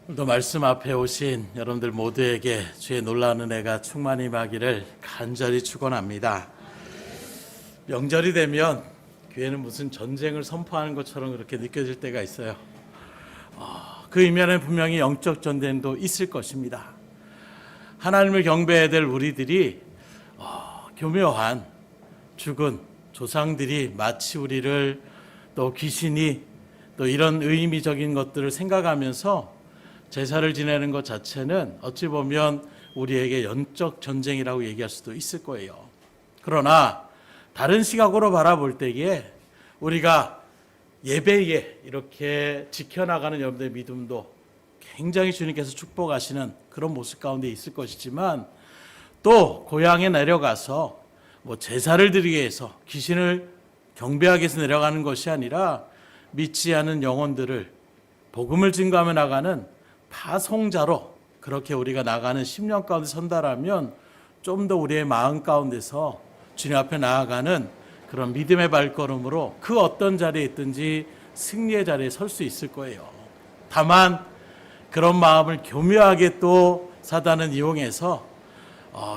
오늘도 말씀 앞에 오신 여러분들 모두에게 주의 놀라운 은혜가 충만히 임하기를 간절히 축원합니다. 명절이 되면 교회는 무슨 전쟁을 선포하는 것처럼 그렇게 느껴질 때가 있어요. 그 이면에 분명히 영적 전쟁도 있을 것입니다. 하나님을 경배해야 될 우리들이 교묘한 죽은 조상들이 마치 우리를 또 귀신이 또 이런 의미적인 것들을 생각하면서 제사를 지내는 것 자체는 어찌 보면 우리에게 영적 전쟁이라고 얘기할 수도 있을 거예요. 그러나 다른 시각으로 바라볼 때에 우리가 예배에 이렇게 지켜나가는 여러분들의 믿음도 굉장히 주님께서 축복하시는 그런 모습 가운데 있을 것이지만, 또 고향에 내려가서 제사를 드리기 위해서 귀신을 경배하기 위해서 내려가는 것이 아니라 믿지 않은 영혼들을 복음을 증거하며 나가는 파송자로 그렇게 우리가 나가는 10년 가운데 선다라면 좀 더 우리의 마음 가운데서 주님 앞에 나아가는 그런 믿음의 발걸음으로 그 어떤 자리에 있든지 승리의 자리에 설 수 있을 거예요. 다만 그런 마음을 교묘하게 또 사단은 이용해서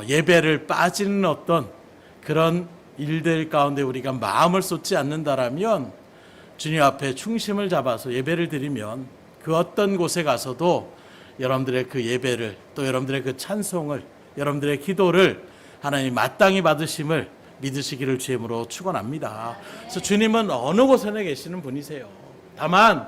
예배를 빠지는 어떤 그런 일들 가운데 우리가 마음을 쏟지 않는다라면 주님 앞에 중심을 잡아서 예배를 드리면 그 어떤 곳에 가서도 여러분들의 그 예배를, 또 여러분들의 그 찬송을, 여러분들의 기도를 하나님 마땅히 받으심을 믿으시기를 주임으로 축원합니다. 그래서 주님은 어느 곳에나 계시는 분이세요. 다만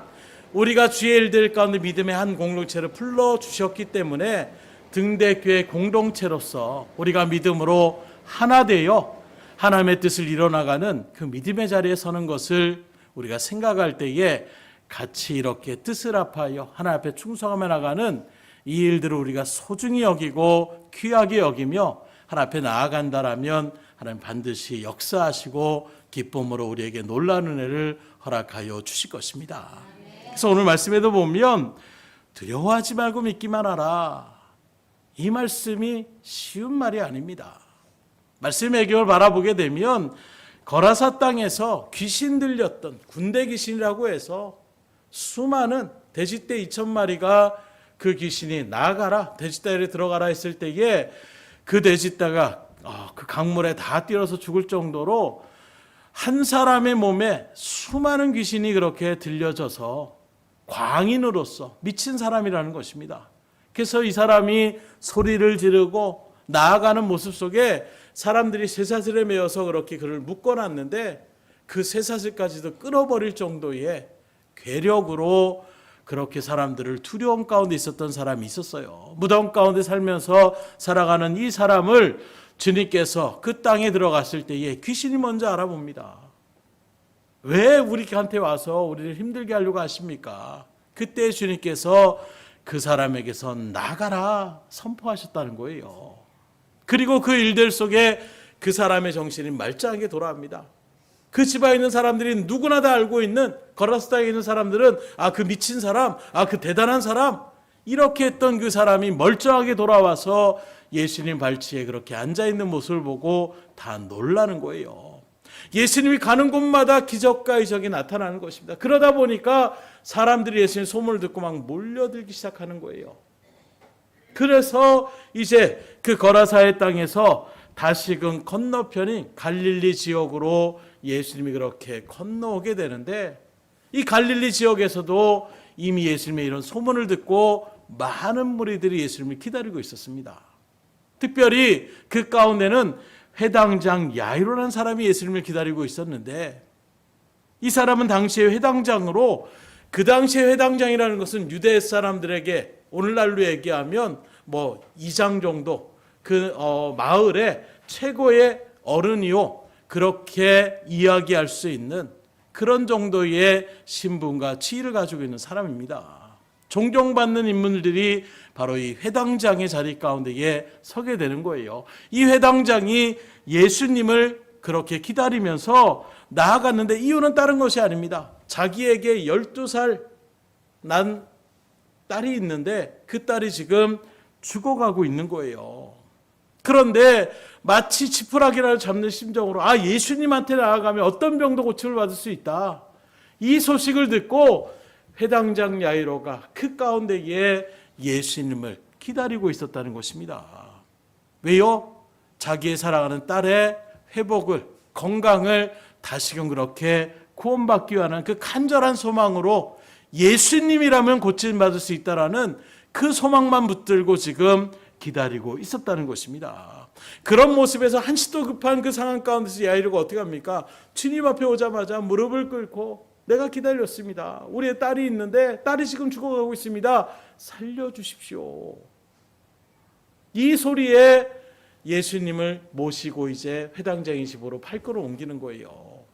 우리가 주의 일들 가운데 믿음의 한 공동체를 불러주셨기 때문에 등대교회 공동체로서 우리가 믿음으로 하나 되어 하나님의 뜻을 이뤄나가는 그 믿음의 자리에 서는 것을 우리가 생각할 때에 같이 이렇게 뜻을 합하여 하나님 앞에 충성하며 나가는 이 일들을 우리가 소중히 여기고 귀하게 여기며 하나님 앞에 나아간다라면 하나님 반드시 역사하시고 기쁨으로 우리에게 놀라운 은혜를 허락하여 주실 것입니다. 그래서 오늘 말씀에도 보면 두려워하지 말고 믿기만 하라, 이 말씀이 쉬운 말이 아닙니다. 말씀의 배경을 바라보게 되면 거라사 땅에서 귀신 들렸던 군대 귀신이라고 해서 수많은 돼지떼 2,000마리가 그 귀신이 나가라, 돼지떼를 들어가라 했을 때에 그 돼지떼가 그 강물에 다 뛰어서 죽을 정도로 한 사람의 몸에 수많은 귀신이 그렇게 들려져서 광인으로서 미친 사람이라는 것입니다. 그래서 이 사람이 소리를 지르고 나아가는 모습 속에 사람들이 쇠사슬에 매어서 그렇게 그를 묶어놨는데 그 쇠사슬까지도 끊어버릴 정도의 괴력으로 그렇게 사람들을 두려움 가운데 있었던 사람이 있었어요. 무덤 가운데 살면서 살아가는 이 사람을 주님께서 그 땅에 들어갔을 때에 귀신이 먼저 알아봅니다. 왜 우리한테 와서 우리를 힘들게 하려고 하십니까? 그때 주님께서 그 사람에게서 나가라 선포하셨다는 거예요. 그리고 그 일들 속에 그 사람의 정신이 말짱하게 돌아옵니다. 그 집안에 있는 사람들이 누구나 다 알고 있는, 거라사 땅에 있는 사람들은 그 미친 사람, 그 대단한 사람, 이렇게 했던 그 사람이 멀쩡하게 돌아와서 예수님 발치에 그렇게 앉아있는 모습을 보고 다 놀라는 거예요. 예수님이 가는 곳마다 기적과 이적이 나타나는 것입니다. 그러다 보니까 사람들이 예수님 소문을 듣고 막 몰려들기 시작하는 거예요. 그래서 이제 그 거라사의 땅에서 다시금 건너편인 갈릴리 지역으로 예수님이 그렇게 건너오게 되는데, 이 갈릴리 지역에서도 이미 예수님의 이런 소문을 듣고 많은 무리들이 예수님을 기다리고 있었습니다. 특별히 그 가운데는 회당장 야이로라는 사람이 예수님을 기다리고 있었는데, 이 사람은 당시의 회당장으로, 그 당시의 회당장이라는 것은 유대 사람들에게 오늘날로 얘기하면 2장 정도 그 마을의 최고의 어른이요, 그렇게 이야기할 수 있는 그런 정도의 신분과 지위를 가지고 있는 사람입니다. 존경받는 인물들이 바로 이 회당장의 자리 가운데에 서게 되는 거예요. 이 회당장이 예수님을 그렇게 기다리면서 나아갔는데 이유는 다른 것이 아닙니다. 자기에게 12살 난 딸이 있는데 그 딸이 지금 죽어가고 있는 거예요. 그런데 마치 지푸라기를 잡는 심정으로 예수님한테 나아가면 어떤 병도 고침을 받을 수 있다, 이 소식을 듣고 회당장 야이로가 그 가운데에 예수님을 기다리고 있었다는 것입니다. 왜요? 자기의 사랑하는 딸의 회복을, 건강을 다시금 그렇게 구원받기 위한 그 간절한 소망으로 예수님이라면 고침받을 수 있다라는 그 소망만 붙들고 지금 기다리고 있었다는 것입니다. 그런 모습에서 한시도 급한 그 상황 가운데서 야이로가 어떻게 합니까? 주님 앞에 오자마자 무릎을 꿇고 내가 기다렸습니다. 우리의 딸이 있는데 딸이 지금 죽어가고 있습니다. 살려주십시오. 이 소리에 예수님을 모시고 이제 회당장의 집으로 발걸음 옮기는 거예요.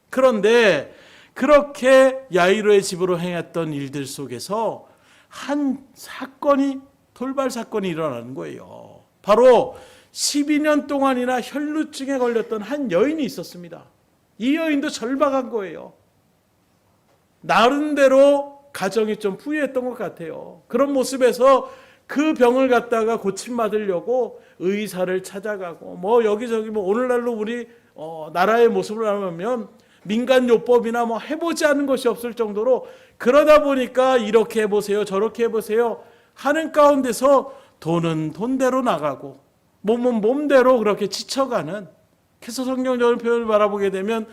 그런데 그렇게 야이로의 집으로 행했던 일들 속에서 한 사건이, 돌발 사건이 일어나는 거예요. 바로 12년 동안이나 혈루증에 걸렸던 한 여인이 있었습니다. 이 여인도 절박한 거예요. 나름대로 가정이 좀 부유했던 것 같아요. 그런 모습에서 그 병을 갖다가 고침받으려고 의사를 찾아가고 뭐 여기저기 뭐 오늘날로 우리 나라의 모습을 알면 민간요법이나 뭐 해보지 않은 것이 없을 정도로, 그러다 보니까 이렇게 해보세요 저렇게 해보세요 하는 가운데서 돈은 돈대로 나가고 몸은 몸대로 그렇게 지쳐가는, 그래서 성경적인 표현을 바라보게 되면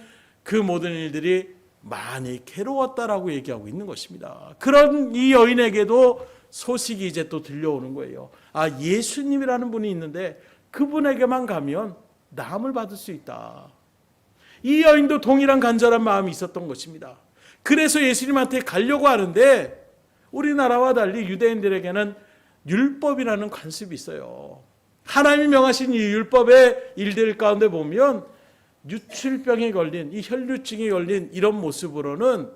그 모든 일들이 많이 괴로웠다라고 얘기하고 있는 것입니다. 그런 이 여인에게도 소식이 이제 또 들려오는 거예요. 아, 예수님이라는 분이 있는데 그분에게만 가면 나음을 받을 수 있다. 이 여인도 동일한 간절한 마음이 있었던 것입니다. 그래서 예수님한테 가려고 하는데, 우리나라와 달리 유대인들에게는 율법이라는 관습이 있어요. 하나님이 명하신 이 율법의 일들 가운데 보면 유출병에 걸린, 이 혈류증에 걸린 이런 모습으로는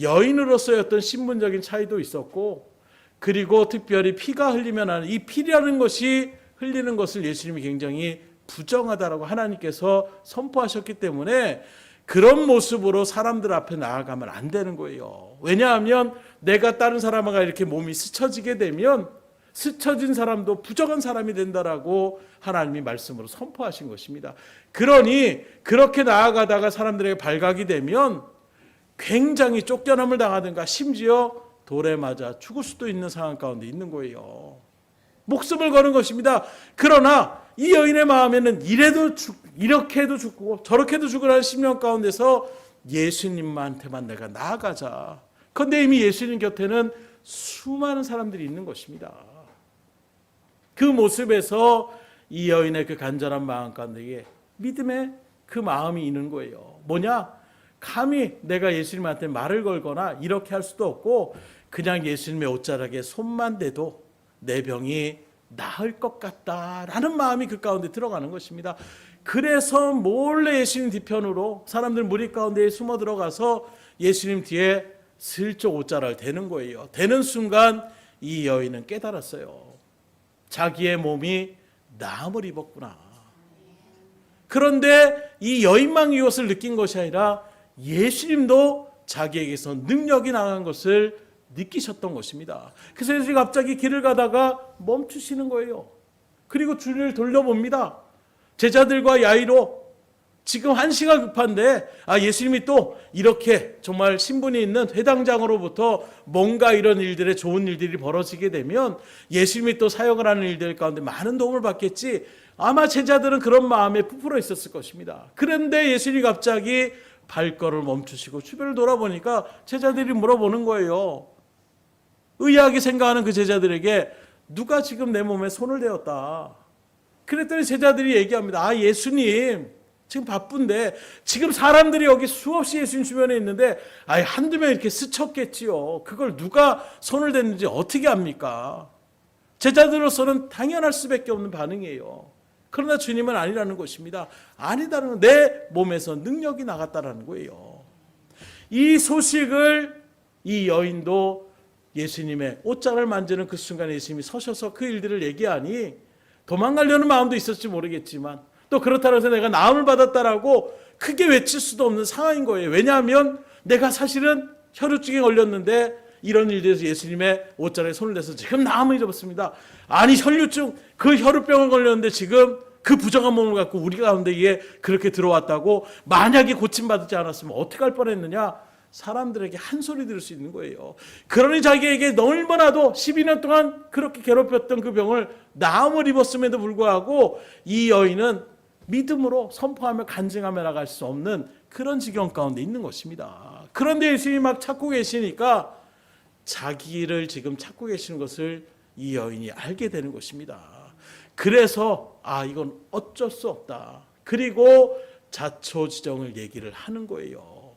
여인으로서의 어떤 신분적인 차이도 있었고, 그리고 특별히 피가 흘리면 하는 이 피라는 것이 흘리는 것을 예수님이 굉장히 부정하다라고 하나님께서 선포하셨기 때문에 그런 모습으로 사람들 앞에 나아가면 안 되는 거예요. 왜냐하면 내가 다른 사람과 이렇게 몸이 스쳐지게 되면 스쳐진 사람도 부정한 사람이 된다라고 하나님이 말씀으로 선포하신 것입니다. 그러니 그렇게 나아가다가 사람들에게 발각이 되면 굉장히 쫓겨남을 당하든가 심지어 돌에 맞아 죽을 수도 있는 상황 가운데 있는 거예요. 목숨을 거는 것입니다. 그러나 이 여인의 마음에는 이렇게 해도 죽고 저렇게 해도 죽으라는 심령 가운데서 예수님한테만 내가 나아가자. 그런데 이미 예수님 곁에는 수많은 사람들이 있는 것입니다. 그 모습에서 이 여인의 그 간절한 마음 가운데에 믿음의 그 마음이 있는 거예요. 뭐냐? 감히 내가 예수님한테 말을 걸거나 이렇게 할 수도 없고 그냥 예수님의 옷자락에 손만 대도 내 병이 나을 것 같다라는 마음이 그 가운데 들어가는 것입니다. 그래서 몰래 예수님 뒤편으로 사람들 무리 가운데에 숨어 들어가서 예수님 뒤에 슬쩍 옷자락을 대는 거예요. 대는 순간 이 여인은 깨달았어요. 자기의 몸이 나음을 입었구나. 그런데 이 여인만 이것을 느낀 것이 아니라 예수님도 자기에게서 능력이 나간 것을 느끼셨던 것입니다. 그래서 예수님이 갑자기 길을 가다가 멈추시는 거예요. 그리고 주를 돌려봅니다. 제자들과 야이로, 지금 한시가 급한데 예수님이 또 이렇게 정말 신분이 있는 회당장으로부터 뭔가 이런 일들에 좋은 일들이 벌어지게 되면 예수님이 또 사역을 하는 일들 가운데 많은 도움을 받겠지, 아마 제자들은 그런 마음에 부풀어 있었을 것입니다. 그런데 예수님이 갑자기 발걸음을 멈추시고 주변을 돌아보니까 제자들이 물어보는 거예요. 의아하게 생각하는 그 제자들에게 누가 지금 내 몸에 손을 대었다. 그랬더니 제자들이 얘기합니다. 예수님 지금 바쁜데 지금 사람들이 여기 수없이 예수님 주변에 있는데 한두 명 이렇게 스쳤겠지요. 그걸 누가 손을 댔는지 어떻게 합니까? 제자들로서는 당연할 수밖에 없는 반응이에요. 그러나 주님은 아니라는 것입니다. 아니다는 건 내 몸에서 능력이 나갔다라는 거예요. 이 소식을 이 여인도 예수님의 옷자락을 만지는 그 순간에 예수님이 서셔서 그 일들을 얘기하니 도망가려는 마음도 있었을지 모르겠지만 또 그렇다고 해서 내가 나음을 받았다라고 크게 외칠 수도 없는 상황인 거예요. 왜냐하면 내가 사실은 혈루증에 걸렸는데 이런 일들에서 예수님의 옷자락에 손을 대서 지금 나음을 입었습니다. 아니 혈루증, 그 혈우병을 걸렸는데 지금 그 부정한 몸을 갖고 우리 가운데에 그렇게 들어왔다고, 만약에 고침받지 않았으면 어떻게 할 뻔했느냐. 사람들에게 한 소리 들을 수 있는 거예요. 그러니 자기에게 얼마나도 12년 동안 그렇게 괴롭혔던 그 병을 나음을 입었음에도 불구하고 이 여인은 믿음으로 선포하며 간증하며 나갈 수 없는 그런 지경 가운데 있는 것입니다. 그런데 예수님이 막 찾고 계시니까 자기를 지금 찾고 계시는 것을 이 여인이 알게 되는 것입니다. 그래서 이건 어쩔 수 없다. 그리고 자초지종을 얘기를 하는 거예요.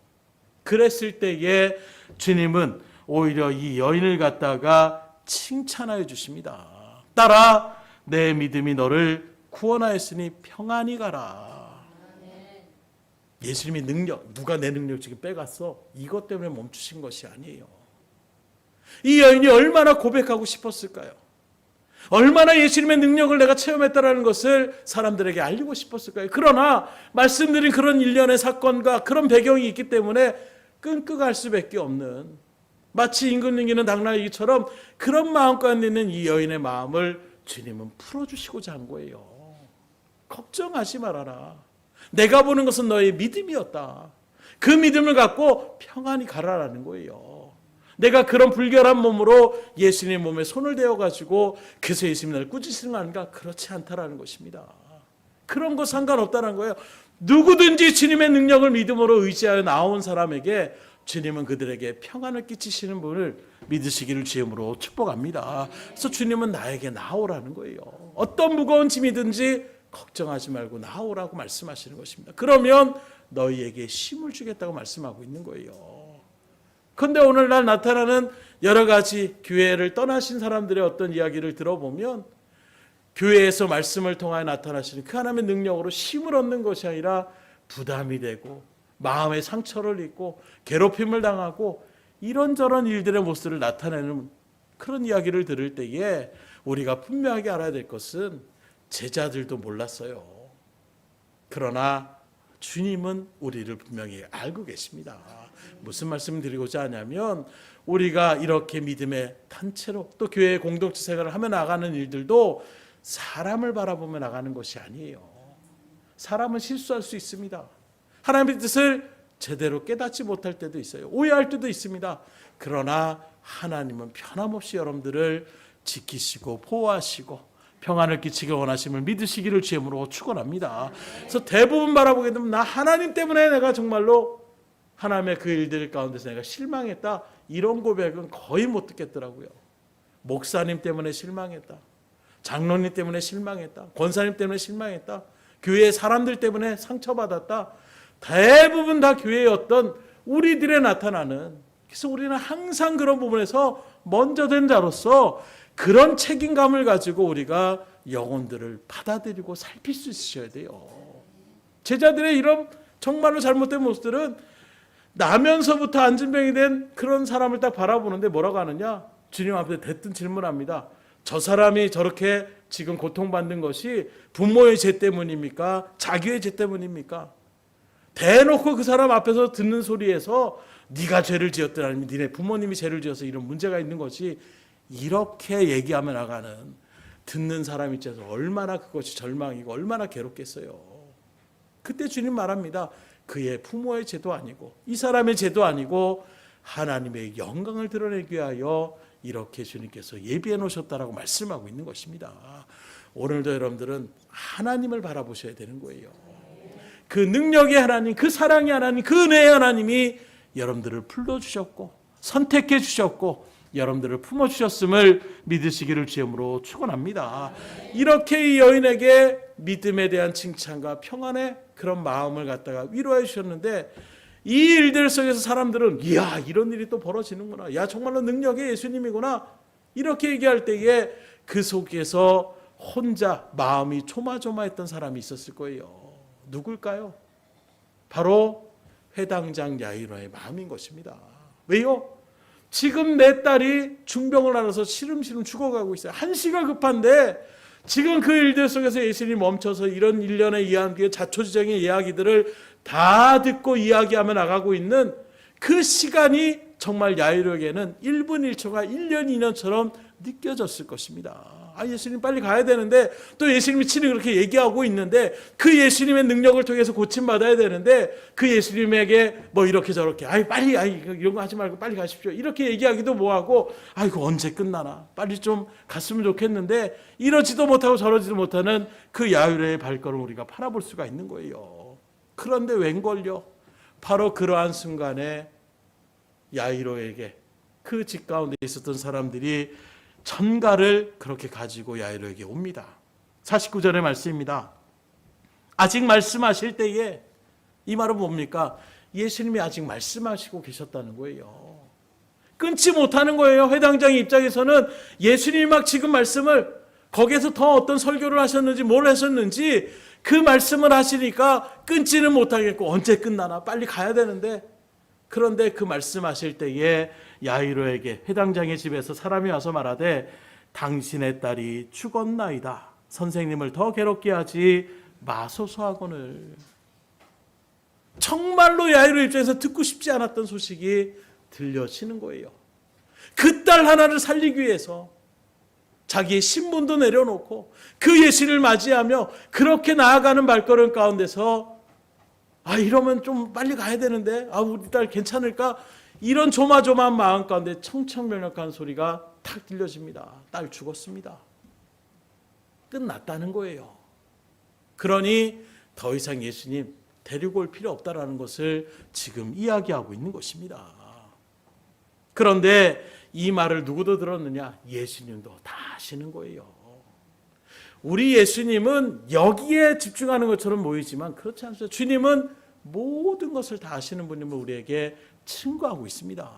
그랬을 때에 주님은 오히려 이 여인을 갖다가 칭찬하여 주십니다. 딸아, 내 믿음이 너를 구원하였으니 평안히 가라. 예수님이 능력, 누가 내 능력 지금 빼갔어? 이것 때문에 멈추신 것이 아니에요. 이 여인이 얼마나 고백하고 싶었을까요? 얼마나 예수님의 능력을 내가 체험했다라는 것을 사람들에게 알리고 싶었을까요? 그러나 말씀드린 그런 일련의 사건과 그런 배경이 있기 때문에 끙끙할 수밖에 없는, 마치 임금 이기는 당나귀처럼 그런 마음 가운데 있는 이 여인의 마음을 주님은 풀어주시고자 한 거예요. 걱정하지 말아라. 내가 보는 것은 너의 믿음이었다. 그 믿음을 갖고 평안히 가라라는 거예요. 내가 그런 불결한 몸으로 예수님의 몸에 손을 대어가지고 그래서 예수님이 나를 꾸짖으시는 거 아닌가? 그렇지 않다라는 것입니다. 그런 거 상관없다는 거예요. 누구든지 주님의 능력을 믿음으로 의지하여 나온 사람에게 주님은 그들에게 평안을 끼치시는 분을 믿으시기를 주님으로 축복합니다. 그래서 주님은 나에게 나오라는 거예요. 어떤 무거운 짐이든지 걱정하지 말고 나오라고 말씀하시는 것입니다. 그러면 너희에게 쉼을 주겠다고 말씀하고 있는 거예요. 그런데 오늘날 나타나는 여러 가지 교회를 떠나신 사람들의 어떤 이야기를 들어보면 교회에서 말씀을 통하여 나타나시는 그 하나님의 능력으로 쉼을 얻는 것이 아니라 부담이 되고 마음의 상처를 입고 괴롭힘을 당하고 이런저런 일들의 모습을 나타내는 그런 이야기를 들을 때에 우리가 분명하게 알아야 될 것은 제자들도 몰랐어요. 그러나 주님은 우리를 분명히 알고 계십니다. 무슨 말씀을 드리고자 하냐면 우리가 이렇게 믿음의 단체로 또 교회의 공동체 생활을 하며 나가는 일들도 사람을 바라보며 나가는 것이 아니에요. 사람은 실수할 수 있습니다. 하나님의 뜻을 제대로 깨닫지 못할 때도 있어요. 오해할 때도 있습니다. 그러나 하나님은 변함없이 여러분들을 지키시고 보호하시고 평안을 끼치기 원하심을 믿으시기를 주님으로 축원합니다. 그래서 대부분 바라보게 되면 나 하나님 때문에 내가 정말로 하나님의 그 일들 가운데서 내가 실망했다. 이런 고백은 거의 못 듣겠더라고요. 목사님 때문에 실망했다. 장로님 때문에 실망했다. 권사님 때문에 실망했다. 교회의 사람들 때문에 상처받았다. 대부분 다 교회의 어떤 우리들에 나타나는, 그래서 우리는 항상 그런 부분에서 먼저 된 자로서 그런 책임감을 가지고 우리가 영혼들을 받아들이고 살필 수 있어야 돼요. 제자들의 이런 정말로 잘못된 모습들은 나면서부터 안진병이 된 그런 사람을 딱 바라보는데 뭐라고 하느냐? 주님 앞에 대뜸 질문합니다. 저 사람이 저렇게 지금 고통받는 것이 부모의 죄 때문입니까? 자기의 죄 때문입니까? 대놓고 그 사람 앞에서 듣는 소리에서 네가 죄를 지었더라, 아니면 니네 부모님이 죄를 지어서 이런 문제가 있는 것이, 이렇게 얘기하며 나가는 듣는 사람 입장에서 얼마나 그것이 절망이고 얼마나 괴롭겠어요. 그때 주님 말합니다. 그의 부모의 죄도 아니고 이 사람의 죄도 아니고 하나님의 영광을 드러내기 위하여 이렇게 주님께서 예비해 놓으셨다라고 말씀하고 있는 것입니다. 오늘도 여러분들은 하나님을 바라보셔야 되는 거예요. 그 능력의 하나님, 그 사랑의 하나님, 그 은혜의 하나님이 여러분들을 불러주셨고 선택해 주셨고 여러분들을 품어주셨음을 믿으시기를 주님으로 축원합니다. 이렇게 이 여인에게 믿음에 대한 칭찬과 평안의 그런 마음을 갖다가 위로해 주셨는데, 이 일들 속에서 사람들은 이야, 이런 일이 또 벌어지는구나, 야 정말로 능력의 예수님이구나, 이렇게 얘기할 때에 그 속에서 혼자 마음이 조마조마했던 사람이 있었을 거예요. 누굴까요? 바로 회당장 야이로의 마음인 것입니다. 왜요? 지금 내 딸이 중병을 앓아서 시름시름 죽어가고 있어요. 한시가 급한데 지금 그 일들 속에서 예수님이 멈춰서 이런 일련의 이야기, 자초지종의 이야기들을 다 듣고 이야기하며 나가고 있는 그 시간이 정말 야이로에게는 1분 1초가 1년 2년처럼 느껴졌을 것입니다. 예수님 빨리 가야 되는데, 또 예수님이 친히 그렇게 얘기하고 있는데, 그 예수님의 능력을 통해서 고침받아야 되는데, 그 예수님에게 뭐 이렇게 저렇게 빨리 이런 거 하지 말고 빨리 가십시오 이렇게 얘기하기도 뭐하고, 이거 언제 끝나나 빨리 좀 갔으면 좋겠는데, 이러지도 못하고 저러지도 못하는 그 야유로의 발걸음을 우리가 바라볼 수가 있는 거예요. 그런데 웬걸요, 바로 그러한 순간에 야이로에게, 그 집 가운데 있었던 사람들이 전가를 그렇게 가지고 야이로에게 옵니다. 49절의 말씀입니다. 아직 말씀하실 때에, 이 말은 뭡니까? 예수님이 아직 말씀하시고 계셨다는 거예요. 끊지 못하는 거예요. 회당장의 입장에서는 예수님이 막 지금 말씀을, 거기에서 더 어떤 설교를 하셨는지 뭘 하셨는지 그 말씀을 하시니까 끊지는 못하겠고, 언제 끝나나 빨리 가야 되는데, 그런데 그 말씀하실 때에 야이로에게 회당장의 집에서 사람이 와서 말하되 당신의 딸이 죽었나이다. 선생님을 더 괴롭게 하지 마소서 하거늘. 정말로 야이로 입장에서 듣고 싶지 않았던 소식이 들려지는 거예요. 그 딸 하나를 살리기 위해서 자기의 신분도 내려놓고 그 예수를 맞이하며 그렇게 나아가는 발걸음 가운데서, 이러면 좀 빨리 가야 되는데, 우리 딸 괜찮을까? 이런 조마조마한 마음 가운데 청천벽력한 소리가 탁 들려집니다. 딸 죽었습니다. 끝났다는 거예요. 그러니 더 이상 예수님 데리고 올 필요 없다라는 것을 지금 이야기하고 있는 것입니다. 그런데 이 말을 누구도 들었느냐? 예수님도 다 아시는 거예요. 우리 예수님은 여기에 집중하는 것처럼 보이지만 그렇지 않습니다. 주님은 모든 것을 다 아시는 분임을 우리에게 증거하고 있습니다.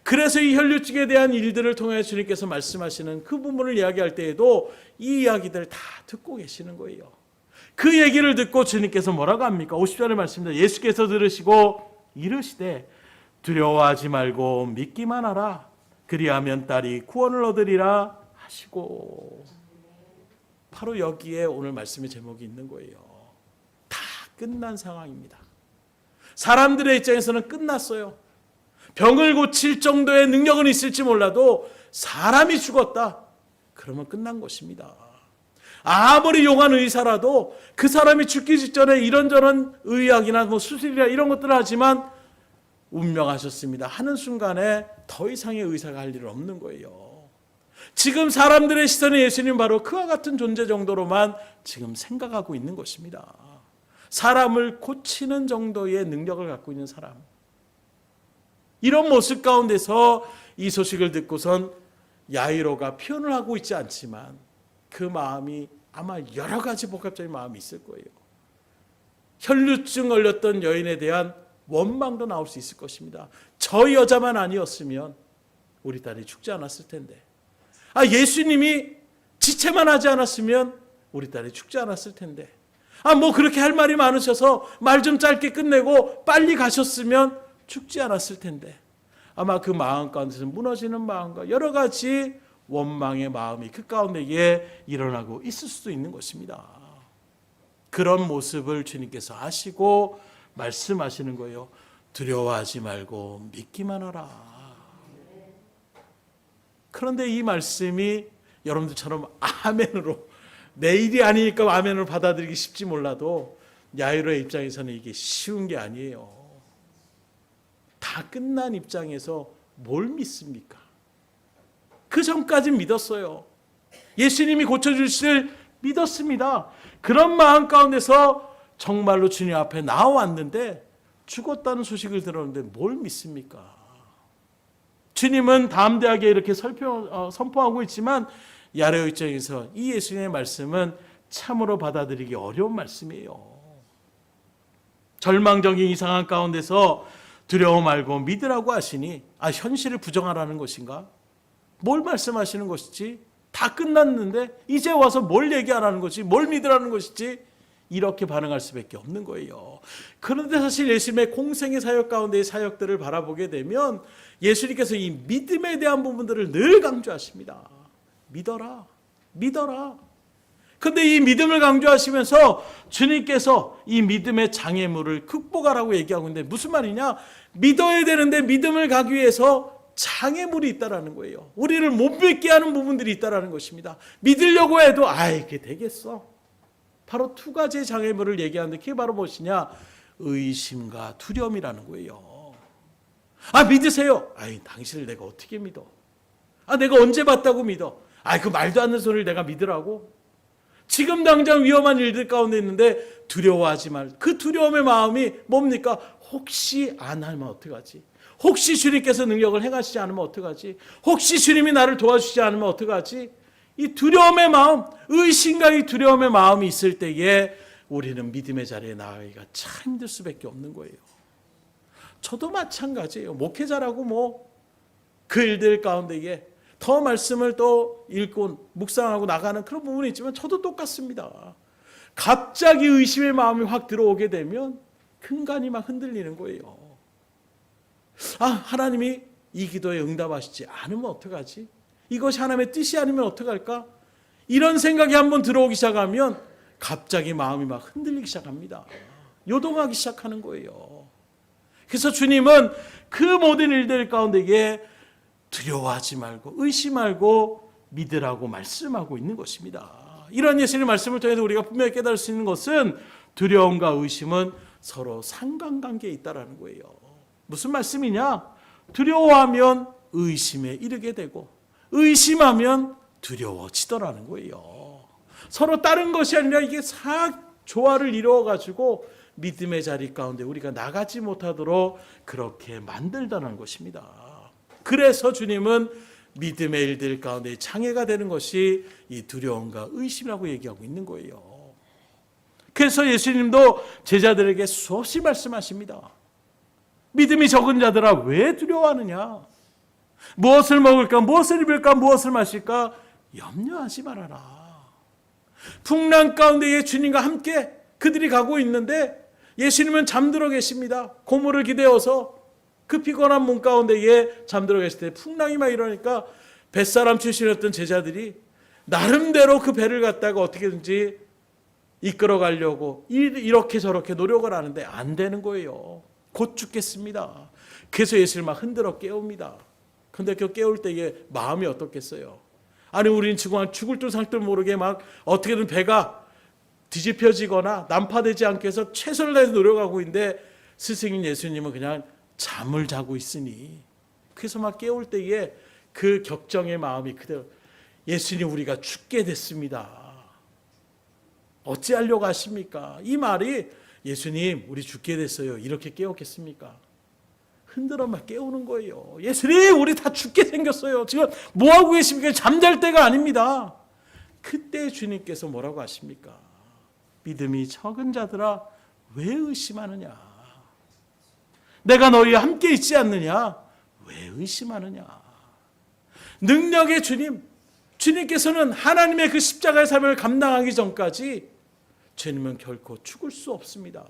그래서 이 혈류증에 대한 일들을 통해 주님께서 말씀하시는 그 부분을 이야기할 때에도 이 이야기들을 다 듣고 계시는 거예요. 그 얘기를 듣고 주님께서 뭐라고 합니까? 50절의 말씀입니다. 예수께서 들으시고 이르시되 두려워하지 말고 믿기만 하라. 그리하면 딸이 구원을 얻으리라 하시고. 바로 여기에 오늘 말씀의 제목이 있는 거예요. 다 끝난 상황입니다. 사람들의 입장에서는 끝났어요. 병을 고칠 정도의 능력은 있을지 몰라도 사람이 죽었다. 그러면 끝난 것입니다. 아무리 용한 의사라도 그 사람이 죽기 직전에 이런저런 의학이나 수술이나 이런 것들을 하지만 운명하셨습니다 하는 순간에 더 이상의 의사가 할 일은 없는 거예요. 지금 사람들의 시선에 예수님 바로 그와 같은 존재 정도로만 지금 생각하고 있는 것입니다. 사람을 고치는 정도의 능력을 갖고 있는 사람. 이런 모습 가운데서 이 소식을 듣고선 야이로가 표현을 하고 있지 않지만 그 마음이 아마 여러 가지 복합적인 마음이 있을 거예요. 혈류증 걸렸던 여인에 대한 원망도 나올 수 있을 것입니다. 저 여자만 아니었으면 우리 딸이 죽지 않았을 텐데, 예수님이 지체만 하지 않았으면 우리 딸이 죽지 않았을 텐데, 뭐 그렇게 할 말이 많으셔서 말 좀 짧게 끝내고 빨리 가셨으면 죽지 않았을 텐데, 아마 그 마음 가운데서 무너지는 마음과 여러 가지 원망의 마음이 그 가운데에 일어나고 있을 수도 있는 것입니다. 그런 모습을 주님께서 아시고 말씀하시는 거예요. 두려워하지 말고 믿기만 하라. 그런데 이 말씀이 여러분들처럼 아멘으로, 내일이 아니니까 아멘으로 받아들이기 쉽지 몰라도 야이로의 입장에서는 이게 쉬운 게 아니에요. 다 끝난 입장에서 뭘 믿습니까? 그 전까진 믿었어요. 예수님이 고쳐주실 믿었습니다. 그런 마음 가운데서 정말로 주님 앞에 나와왔는데 죽었다는 소식을 들었는데 뭘 믿습니까? 주님은 담대하게 이렇게 선포하고 있지만 야이로 입장에서 이 예수님의 말씀은 참으로 받아들이기 어려운 말씀이에요. 절망적인 이 상황 가운데서 두려워 말고 믿으라고 하시니 현실을 부정하라는 것인가? 뭘 말씀하시는 것이지? 다 끝났는데 이제 와서 뭘 얘기하라는 것이지? 뭘 믿으라는 것이지? 이렇게 반응할 수밖에 없는 거예요. 그런데 사실 예수님의 공생의 사역 가운데의 사역들을 바라보게 되면 예수님께서 이 믿음에 대한 부분들을 늘 강조하십니다. 믿어라, 믿어라. 그런데 이 믿음을 강조하시면서 주님께서 이 믿음의 장애물을 극복하라고 얘기하고 있는데 무슨 말이냐? 믿어야 되는데 믿음을 가기 위해서 장애물이 있다라는 거예요. 우리를 못 믿게 하는 부분들이 있다라는 것입니다. 믿으려고 해도 이게 되겠어. 바로 두 가지의 장애물을 얘기하는데 그게 바로 무엇이냐? 의심과 두려움이라는 거예요. 믿으세요. 당신을 내가 어떻게 믿어? 내가 언제 봤다고 믿어? 그 말도 안 되는 소리를 내가 믿으라고? 지금 당장 위험한 일들 가운데 있는데 두려워하지 말. 그 두려움의 마음이 뭡니까? 혹시 안 하면 어떡하지? 혹시 주님께서 능력을 행하시지 않으면 어떡하지? 혹시 주님이 나를 도와주지 않으면 어떡하지? 이 두려움의 마음, 의심과 이 두려움의 마음이 있을 때에 우리는 믿음의 자리에 나가기가 참 힘들 수밖에 없는 거예요. 저도 마찬가지예요. 목회자라고 그 일들 가운데에 더 말씀을 또 읽고 묵상하고 나가는 그런 부분이 있지만 저도 똑같습니다. 갑자기 의심의 마음이 확 들어오게 되면 근간이 막 흔들리는 거예요. 하나님이 이 기도에 응답하시지 않으면 어떡하지? 이것이 하나님의 뜻이 아니면 어떡할까? 이런 생각이 한번 들어오기 시작하면 갑자기 마음이 막 흔들리기 시작합니다. 요동하기 시작하는 거예요. 그래서 주님은 그 모든 일들 가운데에 두려워하지 말고 의심 말고 믿으라고 말씀하고 있는 것입니다. 이런 예수님의 말씀을 통해서 우리가 분명히 깨달을 수 있는 것은 두려움과 의심은 서로 상관관계에 있다는 거예요. 무슨 말씀이냐? 두려워하면 의심에 이르게 되고 의심하면 두려워지더라는 거예요. 서로 다른 것이 아니라 이게 조화를 이루어가지고 믿음의 자리 가운데 우리가 나가지 못하도록 그렇게 만들다는 것입니다. 그래서 주님은 믿음의 일들 가운데 장애가 되는 것이 이 두려움과 의심이라고 얘기하고 있는 거예요. 그래서 예수님도 제자들에게 수없이 말씀하십니다. 믿음이 적은 자들아 왜 두려워하느냐? 무엇을 먹을까? 무엇을 입을까? 무엇을 마실까? 염려하지 말아라. 풍랑 가운데에 주님과 함께 그들이 가고 있는데 예수님은 잠들어 계십니다. 고물을 기대어서 그 피곤한 몸 가운데에 잠들어 계실 때 풍랑이 막 일어나니까 뱃사람 출신이었던 제자들이 나름대로 그 배를 갖다가 어떻게든지 이끌어 가려고 이렇게 저렇게 노력을 하는데 안 되는 거예요. 곧 죽겠습니다. 그래서 예수를 막 흔들어 깨웁니다. 근데 그 깨울 때에 마음이 어떻겠어요? 우리는 죽을 줄 살 줄 모르게 막 어떻게든 배가 뒤집혀지거나 난파되지 않게 해서 최선을 다해서 노력하고 있는데 스승인 예수님은 그냥 잠을 자고 있으니 그래서 막 깨울 때에 그 격정의 마음이 그대로 예수님 우리가 죽게 됐습니다. 어찌하려고 하십니까? 이 말이 예수님 우리 죽게 됐어요. 이렇게 깨웠겠습니까? 흔들어 막 깨우는 거예요. 예수님 우리 다 죽게 생겼어요. 지금 뭐하고 계십니까? 잠잘 때가 아닙니다. 그때 주님께서 뭐라고 하십니까? 믿음이 적은 자들아 왜 의심하느냐? 내가 너희와 함께 있지 않느냐? 왜 의심하느냐? 능력의 주님께서는 하나님의 그 십자가의 삶을 감당하기 전까지 주님은 결코 죽을 수 없습니다.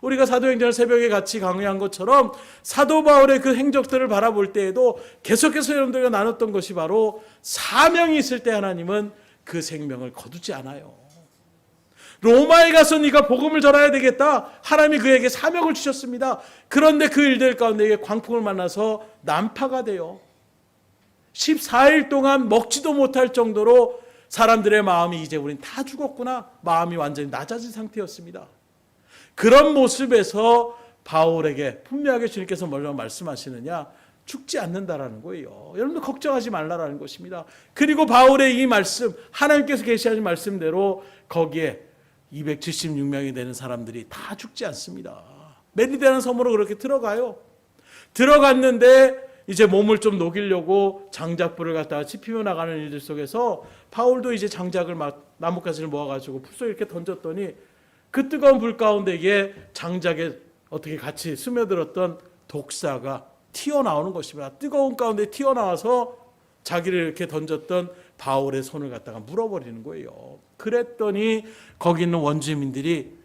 우리가 사도행전을 새벽에 같이 강의한 것처럼 사도 바울의 그 행적들을 바라볼 때에도 계속해서 여러분들과 나눴던 것이 바로 사명이 있을 때 하나님은 그 생명을 거두지 않아요. 로마에 가서 네가 복음을 전해야 되겠다. 하나님이 그에게 사명을 주셨습니다. 그런데 그 일들 가운데 광풍을 만나서 난파가 돼요. 14일 동안 먹지도 못할 정도로 사람들의 마음이 이제 우린 다 죽었구나. 마음이 완전히 낮아진 상태였습니다. 그런 모습에서 바울에게 분명하게 주님께서 뭐라고 말씀하시느냐? 죽지 않는다라는 거예요. 여러분들 걱정하지 말라라는 것입니다. 그리고 바울의 이 말씀, 하나님께서 계시하신 말씀대로 거기에 276명이 되는 사람들이 다 죽지 않습니다. 메리데라는 섬으로 그렇게 들어가요. 들어갔는데 이제 몸을 좀 녹이려고 장작불을 갖다가 지피며 나가는 일들 속에서 바울도 이제 장작을 막 나뭇가지를 모아가지고 풀 속에 이렇게 던졌더니 그 뜨거운 불 가운데에 장작에 어떻게 같이 스며들었던 독사가 튀어나오는 것입니다. 뜨거운 가운데 튀어나와서 자기를 이렇게 던졌던 바울의 손을 갖다가 물어버리는 거예요. 그랬더니 거기 있는 원주민들이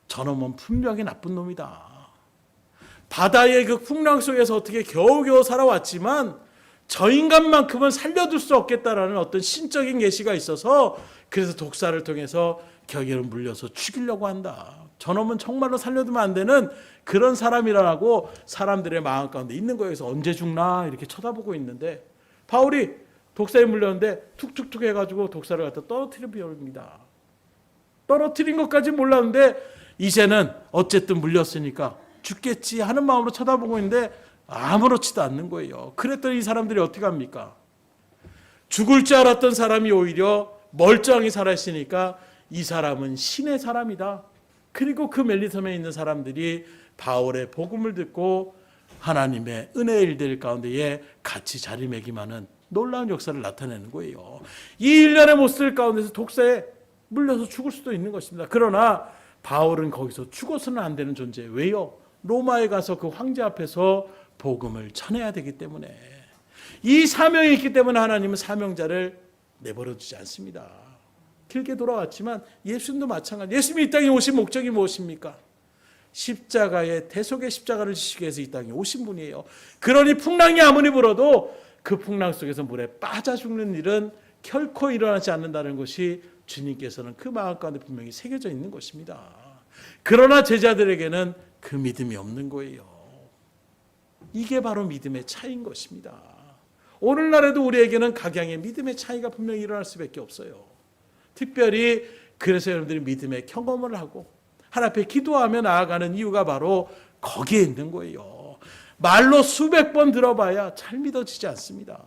저놈은 분명히 나쁜 놈이다. 바다의 그 풍랑 속에서 어떻게 겨우겨우 살아왔지만 저 인간만큼은 살려둘 수 없겠다라는 어떤 신적인 계시가 있어서 그래서 독사를 통해서 겨기를 물려서 죽이려고 한다. 저놈은 정말로 살려두면 안 되는 그런 사람이라고 사람들의 마음 가운데 있는 거예요. 그래서 언제 죽나 이렇게 쳐다보고 있는데 바울이 독사에 물렸는데 툭툭툭 해가지고 독사를 갖다 떨어뜨려 버립니다. 떨어뜨린 것까지 몰랐는데 이제는 어쨌든 물렸으니까 죽겠지 하는 마음으로 쳐다보고 있는데 아무렇지도 않는 거예요. 그랬더니 이 사람들이 어떻게 합니까? 죽을 줄 알았던 사람이 오히려 멀쩡히 살아있으니까 이 사람은 신의 사람이다. 그리고 그 멜리섬에 있는 사람들이 바울의 복음을 듣고 하나님의 은혜의 일들 가운데에 같이 자리매김하는 놀라운 역사를 나타내는 거예요. 이 일련의 모습들 가운데서 독사에 물려서 죽을 수도 있는 것입니다. 그러나 바울은 거기서 죽어서는 안 되는 존재예요. 왜요? 로마에 가서 그 황제 앞에서 복음을 전해야 되기 때문에, 이 사명이 있기 때문에 하나님은 사명자를 내버려 두지 않습니다. 길게 돌아왔지만 예수님도 마찬가지. 예수님이 이 땅에 오신 목적이 무엇입니까? 십자가의 대속의 십자가를 지시기 위해서 이 땅에 오신 분이에요. 그러니 풍랑이 아무리 불어도 그 풍랑 속에서 물에 빠져 죽는 일은 결코 일어나지 않는다는 것이 주님께서는 그 마음 가운데 분명히 새겨져 있는 것입니다. 그러나 제자들에게는 그 믿음이 없는 거예요. 이게 바로 믿음의 차이인 것입니다. 오늘날에도 우리에게는 각양의 믿음의 차이가 분명히 일어날 수밖에 없어요. 특별히 그래서 여러분들이 믿음의 경험을 하고 하나님 앞에 기도하며 나아가는 이유가 바로 거기에 있는 거예요. 말로 수백 번 들어봐야 잘 믿어지지 않습니다.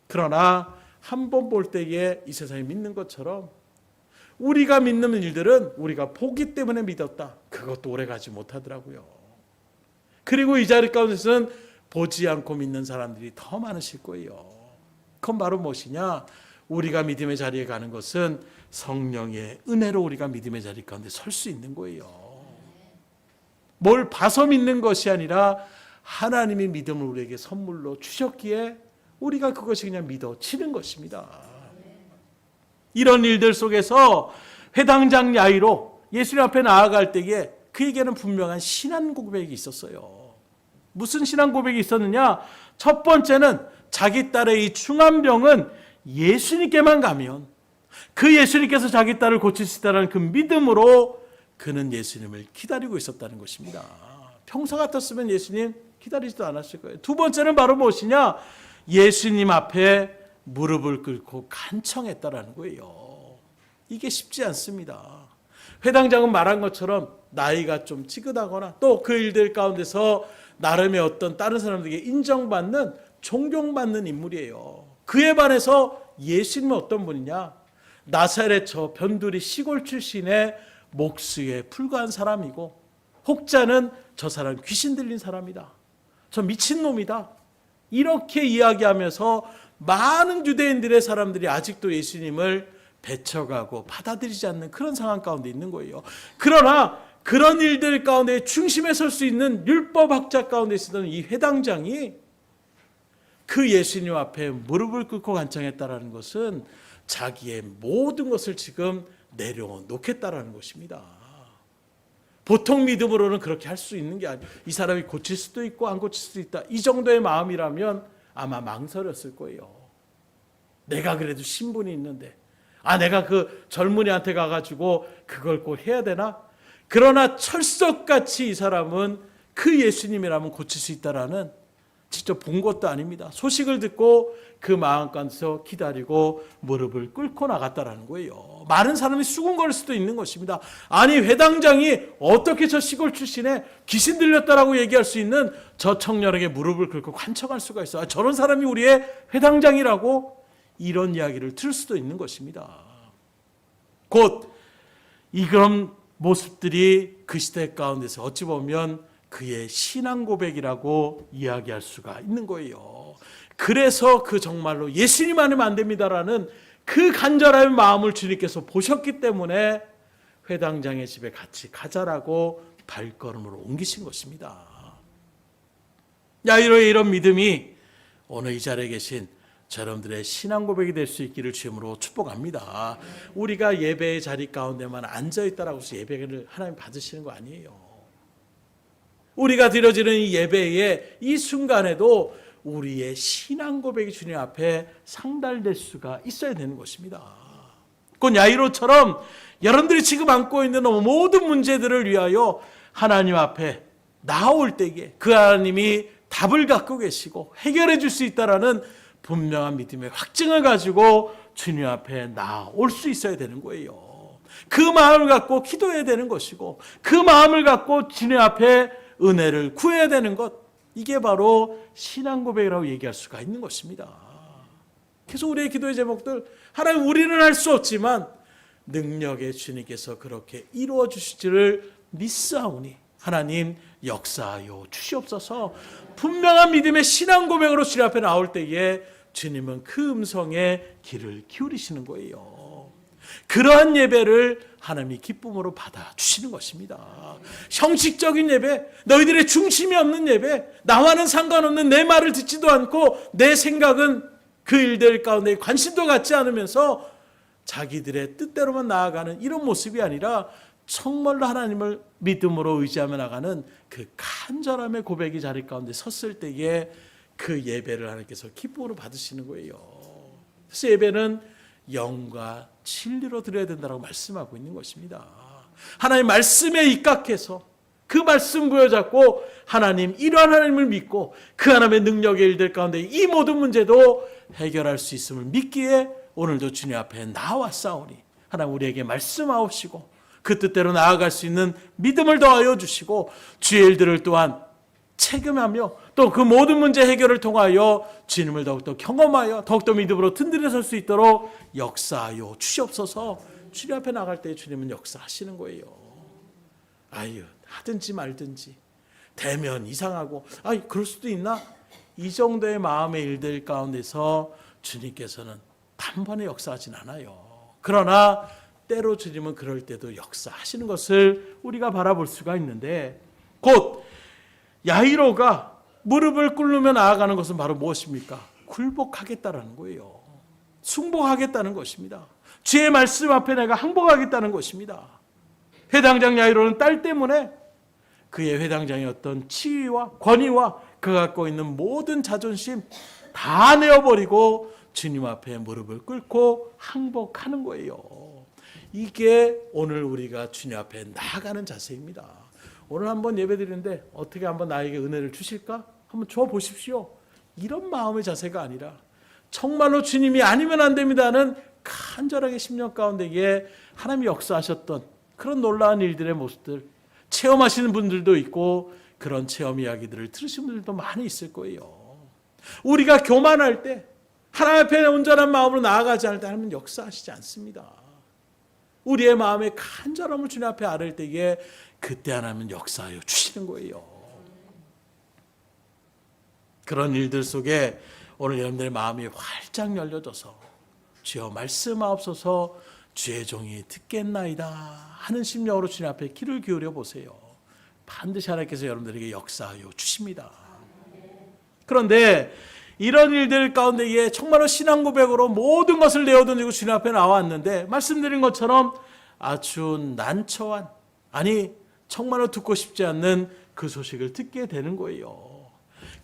그러나 한 번 볼 때에 이 세상에 믿는 것처럼 우리가 믿는 일들은 우리가 보기 때문에 믿었다. 그것도 오래가지 못하더라고요. 그리고 이 자리 가운데서는 보지 않고 믿는 사람들이 더 많으실 거예요. 그건 바로 무엇이냐? 우리가 믿음의 자리에 가는 것은 성령의 은혜로 우리가 믿음의 자리 가운데 설 수 있는 거예요. 뭘 봐서 믿는 것이 아니라 하나님이 믿음을 우리에게 선물로 주셨기에 우리가 그것이 그냥 믿어지는 것입니다. 이런 일들 속에서 회당장 야이로 예수님 앞에 나아갈 때에 그에게는 분명한 신앙 고백이 있었어요. 무슨 신앙 고백이 있었느냐? 첫 번째는 자기 딸의 이 중한 병은 예수님께만 가면 그 예수님께서 자기 딸을 고칠 수 있다는 그 믿음으로 그는 예수님을 기다리고 있었다는 것입니다. 평소 같았으면 예수님 기다리지도 않았을 거예요. 두 번째는 바로 무엇이냐? 예수님 앞에 무릎을 꿇고 간청했다라는 거예요. 이게 쉽지 않습니다. 회당장은 말한 것처럼 나이가 좀 찌긋하거나 또 그 일들 가운데서 나름의 어떤 다른 사람들에게 인정받는, 존경받는 인물이에요. 그에 반해서 예수님은 어떤 분이냐? 나사렛 저 변두리 시골 출신의 목수에 불과한 사람이고, 혹자는 저 사람 귀신 들린 사람이다, 저 미친놈이다, 이렇게 이야기하면서 많은 유대인들의 사람들이 아직도 예수님을 배척하고 받아들이지 않는 그런 상황 가운데 있는 거예요. 그러나 그런 일들 가운데 중심에 설 수 있는 율법학자 가운데 있었던 이 회당장이 그 예수님 앞에 무릎을 꿇고 간청했다라는 것은 자기의 모든 것을 지금 내려놓겠다라는 것입니다. 보통 믿음으로는 그렇게 할 수 있는 게 아니에요. 이 사람이 고칠 수도 있고 안 고칠 수도 있다, 이 정도의 마음이라면 아마 망설였을 거예요. 내가 그래도 신분이 있는데, 내가 그 젊은이한테 가가지고 그걸 꼭 해야 되나? 그러나 철석같이 이 사람은 그 예수님이라면 고칠 수 있다라는, 직접 본 것도 아닙니다. 소식을 듣고 그 마음 가운데서 기다리고 무릎을 꿇고 나갔다라는 거예요. 많은 사람이 수군거릴 수도 있는 것입니다. 아니, 회당장이 어떻게 저 시골 출신에 귀신 들렸다라고 얘기할 수 있는 저 청년에게 무릎을 꿇고 간청할 수가 있어? 저런 사람이 우리의 회당장이라고? 이런 이야기를 들을 수도 있는 것입니다. 곧 이런 모습들이 그 시대 가운데서 어찌 보면 그의 신앙 고백이라고 이야기할 수가 있는 거예요. 그래서 그 정말로 예수님 아니면 안 됩니다라는 그 간절한 마음을 주님께서 보셨기 때문에 회당장의 집에 같이 가자라고 발걸음으로 옮기신 것입니다. 야이로의 이런 믿음이 오늘 이 자리에 계신 여러분들의 신앙 고백이 될 수 있기를 주님으로 축복합니다. 우리가 예배의 자리 가운데만 앉아있다라고 해서 예배를 하나님 받으시는 거 아니에요. 우리가 드려지는 이 예배의 이 순간에도 우리의 신앙 고백이 주님 앞에 상달될 수가 있어야 되는 것입니다. 곧 야이로처럼 여러분들이 지금 안고 있는 모든 문제들을 위하여 하나님 앞에 나올 때에 그 하나님이 답을 갖고 계시고 해결해 줄 수 있다라는 분명한 믿음의 확증을 가지고 주님 앞에 나올 수 있어야 되는 거예요. 그 마음을 갖고 기도해야 되는 것이고 그 마음을 갖고 주님 앞에 은혜를 구해야 되는 것, 이게 바로 신앙 고백이라고 얘기할 수가 있는 것입니다. 그래서 우리의 기도의 제목들, 하나님 우리는 할 수 없지만 능력의 주님께서 그렇게 이루어 주시지를 믿사오니 하나님 역사하여 주시옵소서. 분명한 믿음의 신앙 고백으로 주님 앞에 나올 때에 주님은 그 음성에 귀를 기울이시는 거예요. 그러한 예배를 하나님이 기쁨으로 받아주시는 것입니다. 형식적인 예배, 너희들의 중심이 없는 예배, 나와는 상관없는 내 말을 듣지도 않고 내 생각은 그 일들 가운데 관심도 갖지 않으면서 자기들의 뜻대로만 나아가는 이런 모습이 아니라 정말로 하나님을 믿음으로 의지하며 나가는 그 간절함의 고백이 자리 가운데 섰을 때에 그 예배를 하나님께서 기쁨으로 받으시는 거예요. 그래서 예배는 영과 진리로 드려야 된다고 말씀하고 있는 것입니다. 하나님 말씀에 입각해서 그 말씀 부여잡고 하나님, 이러한 하나님을 믿고 그 하나님의 능력의 일들 가운데 이 모든 문제도 해결할 수 있음을 믿기에 오늘도 주님 앞에 나왔사오니 하나님 우리에게 말씀하옵시고 그 뜻대로 나아갈 수 있는 믿음을 더하여 주시고 주의 일들을 또한 체험하며 또 그 모든 문제 해결을 통하여 주님을 더욱더 경험하여 더욱더 믿음으로 든든히 설 수 있도록 역사하여 주시옵소서. 주님 앞에 나갈 때 주님은 역사하시는 거예요. 아유, 하든지 말든지 되면 이상하고 그럴 수도 있나? 이 정도의 마음의 일들 가운데서 주님께서는 단번에 역사하진 않아요. 그러나 때로 주님은 그럴 때도 역사하시는 것을 우리가 바라볼 수가 있는데, 곧 야이로가 무릎을 꿇으며 나아가는 것은 바로 무엇입니까? 굴복하겠다라는 거예요. 순복하겠다는 것입니다. 주의 말씀 앞에 내가 항복하겠다는 것입니다. 회당장 야이로는 딸 때문에 그의 회당장의 어떤 지위와 권위와 그가 갖고 있는 모든 자존심 다 내어버리고 주님 앞에 무릎을 꿇고 항복하는 거예요. 이게 오늘 우리가 주님 앞에 나아가는 자세입니다. 오늘 한번 예배드리는데 어떻게 한번 나에게 은혜를 주실까? 한번 줘 보십시오. 이런 마음의 자세가 아니라 정말로 주님이 아니면 안 됩니다는 간절하게 심령 가운데에 하나님이 역사하셨던 그런 놀라운 일들의 모습들 체험하시는 분들도 있고 그런 체험 이야기들을 들으신 분들도 많이 있을 거예요. 우리가 교만할 때 하나님 앞에 온전한 마음으로 나아가지 않을 때 하나님은 역사하시지 않습니다. 우리의 마음의 간절함을 주님 앞에 아뢰을 때에 그때 하나님은 역사하여 주시는 거예요. 그런 일들 속에 오늘 여러분들의 마음이 활짝 열려져서 주여 말씀하옵소서, 주의 종이 듣겠나이다 하는 심령으로 주님 앞에 귀를 기울여 보세요. 반드시 하나님께서 여러분들에게 역사하여 주십니다. 그런데 이런 일들 가운데에 정말로 신앙 고백으로 모든 것을 내어던지고 주님 앞에 나왔는데 말씀드린 것처럼 아주 난처한, 아니 정말로 듣고 싶지 않는 그 소식을 듣게 되는 거예요.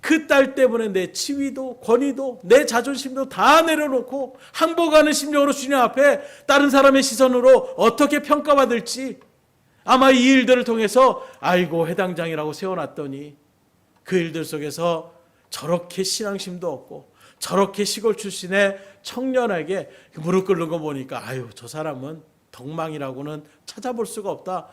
그 딸 때문에 내 지위도 권위도 내 자존심도 다 내려놓고 항복하는 심령으로 주님 앞에 다른 사람의 시선으로 어떻게 평가받을지 아마 이 일들을 통해서 아이고 회당장이라고 세워놨더니 그 일들 속에서 저렇게 신앙심도 없고 저렇게 시골 출신의 청년에게 무릎 꿇는 거 보니까 아유 저 사람은 덕망이라고는 찾아볼 수가 없다.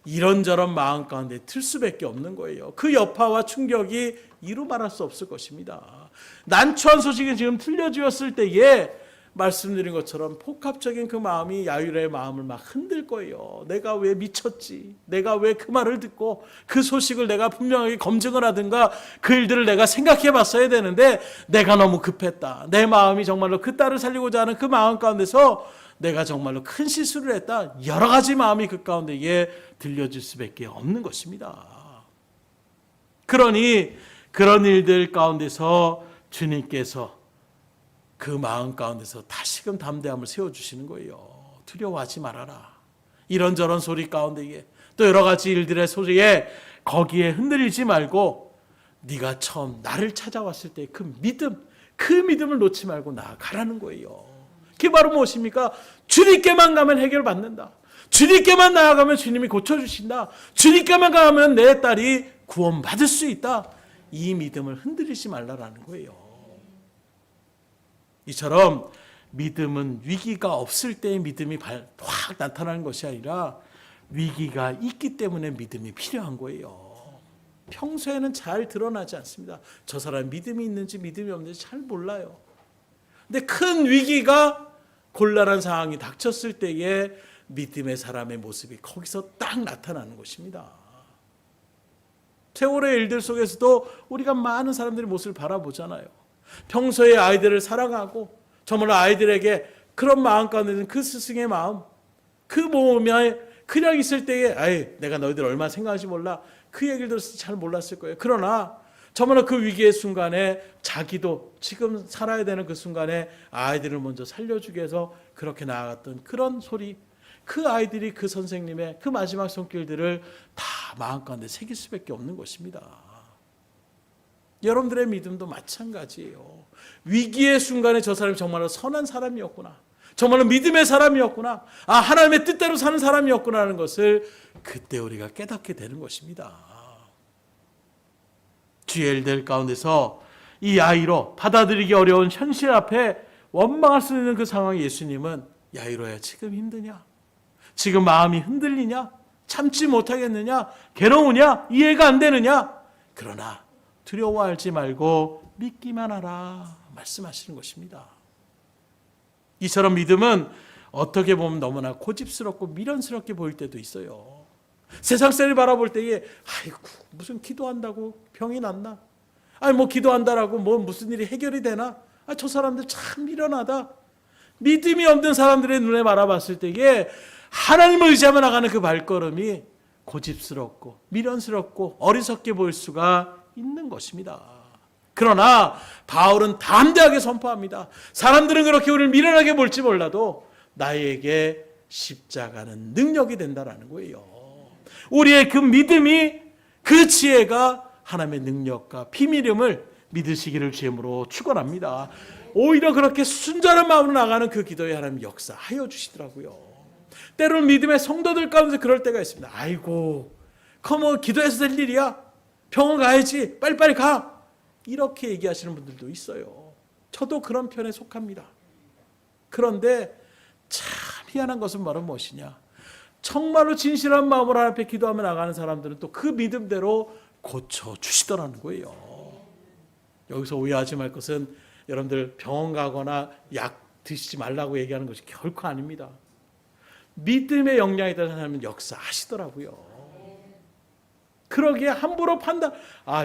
이런저런 마음 가운데 들 수밖에 없는 거예요. 그 여파와 충격이 이루 말할 수 없을 것입니다. 난처한 소식이 지금 들려주었을 때에 말씀드린 것처럼 복합적인 그 마음이 야이로의 마음을 막 흔들 거예요. 내가 왜 미쳤지? 내가 왜 그 말을 듣고 그 소식을 내가 분명하게 검증을 하든가 그 일들을 내가 생각해 봤어야 되는데 내가 너무 급했다. 내 마음이 정말로 그 딸을 살리고자 하는 그 마음 가운데서 내가 정말로 큰 실수를 했다. 여러 가지 마음이 그 가운데에 들려질 수밖에 없는 것입니다. 그러니 그런 일들 가운데서 주님께서 그 마음 가운데서 다시금 담대함을 세워주시는 거예요. 두려워하지 말아라. 이런저런 소리 가운데에 또 여러 가지 일들의 소리에 거기에 흔들리지 말고 네가 처음 나를 찾아왔을 때 그 믿음을 놓지 말고 나아가라는 거예요. 그게 바로 무엇입니까? 주님께만 가면 해결받는다. 주님께만 나아가면 주님이 고쳐주신다. 주님께만 가면 내 딸이 구원받을 수 있다. 이 믿음을 흔들리지 말라라는 거예요. 이처럼 믿음은 위기가 없을 때의 믿음이 확 나타나는 것이 아니라 위기가 있기 때문에 믿음이 필요한 거예요. 평소에는 잘 드러나지 않습니다. 저 사람 믿음이 있는지 믿음이 없는지 잘 몰라요. 근데 큰 위기가 곤란한 상황이 닥쳤을 때에 믿음의 사람의 모습이 거기서 딱 나타나는 것입니다. 세월의 일들 속에서도 우리가 많은 사람들의 모습을 바라보잖아요. 평소에 아이들을 사랑하고 정말 아이들에게 그런 마음 가운데는 그 스승의 마음, 그 몸에 그냥 있을 때에 내가 너희들 얼마나 생각하는지 몰라. 그 얘기를 들었을 때 잘 몰랐을 거예요. 그러나 정말 그 위기의 순간에 자기도 지금 살아야 되는 그 순간에 아이들을 먼저 살려주기 위해서 그렇게 나아갔던 그런 소리, 그 아이들이 그 선생님의 그 마지막 손길들을 다 마음 가운데 새길 수밖에 없는 것입니다. 여러분들의 믿음도 마찬가지예요. 위기의 순간에 저 사람이 정말로 선한 사람이었구나. 정말로 믿음의 사람이었구나. 하나님의 뜻대로 사는 사람이었구나 하는 것을 그때 우리가 깨닫게 되는 것입니다. 주의 일들 가운데서 이 야이로 받아들이기 어려운 현실 앞에 원망할 수 있는 그 상황에 예수님은 야이로야 지금 힘드냐? 지금 마음이 흔들리냐? 참지 못하겠느냐? 괴로우냐? 이해가 안 되느냐? 그러나 두려워하지 말고 믿기만 하라 말씀하시는 것입니다. 이처럼 믿음은 어떻게 보면 너무나 고집스럽고 미련스럽게 보일 때도 있어요. 세상 사람이 바라볼 때에 무슨 기도한다고 병이 낫나? 뭐 기도한다라고 무슨 일이 해결이 되나? 저 사람들 참 미련하다. 믿음이 없는 사람들의 눈에 바라봤을 때에 하나님을 의지하며 나가는 그 발걸음이 고집스럽고 미련스럽고 어리석게 보일 수가 있는 것입니다. 그러나 바울은 담대하게 선포합니다. 사람들은 그렇게 우리를 미련하게 볼지 몰라도 나에게 십자가는 능력이 된다라는 거예요. 우리의 그 믿음이, 그 지혜가 하나님의 능력과 비밀임을 믿으시기를 주님으로 축원합니다. 오히려 그렇게 순전한 마음으로 나가는 그 기도에 하나님 역사하여 주시더라고요. 때로는 믿음의 성도들 가운데 그럴 때가 있습니다. 기도해서 될 일이야. 병원 가야지. 빨리빨리 가. 이렇게 얘기하시는 분들도 있어요. 저도 그런 편에 속합니다. 그런데 참 희한한 것은 바로 무엇이냐? 정말로 진실한 마음으로 하나님 앞에 기도하며 나가는 사람들은 또 그 믿음대로 고쳐주시더라는 거예요. 여기서 오해하지 말 것은 여러분들 병원 가거나 약 드시지 말라고 얘기하는 것이 결코 아닙니다. 믿음의 역량에 대한 하나님은 역사하시더라고요. 그러기에 함부로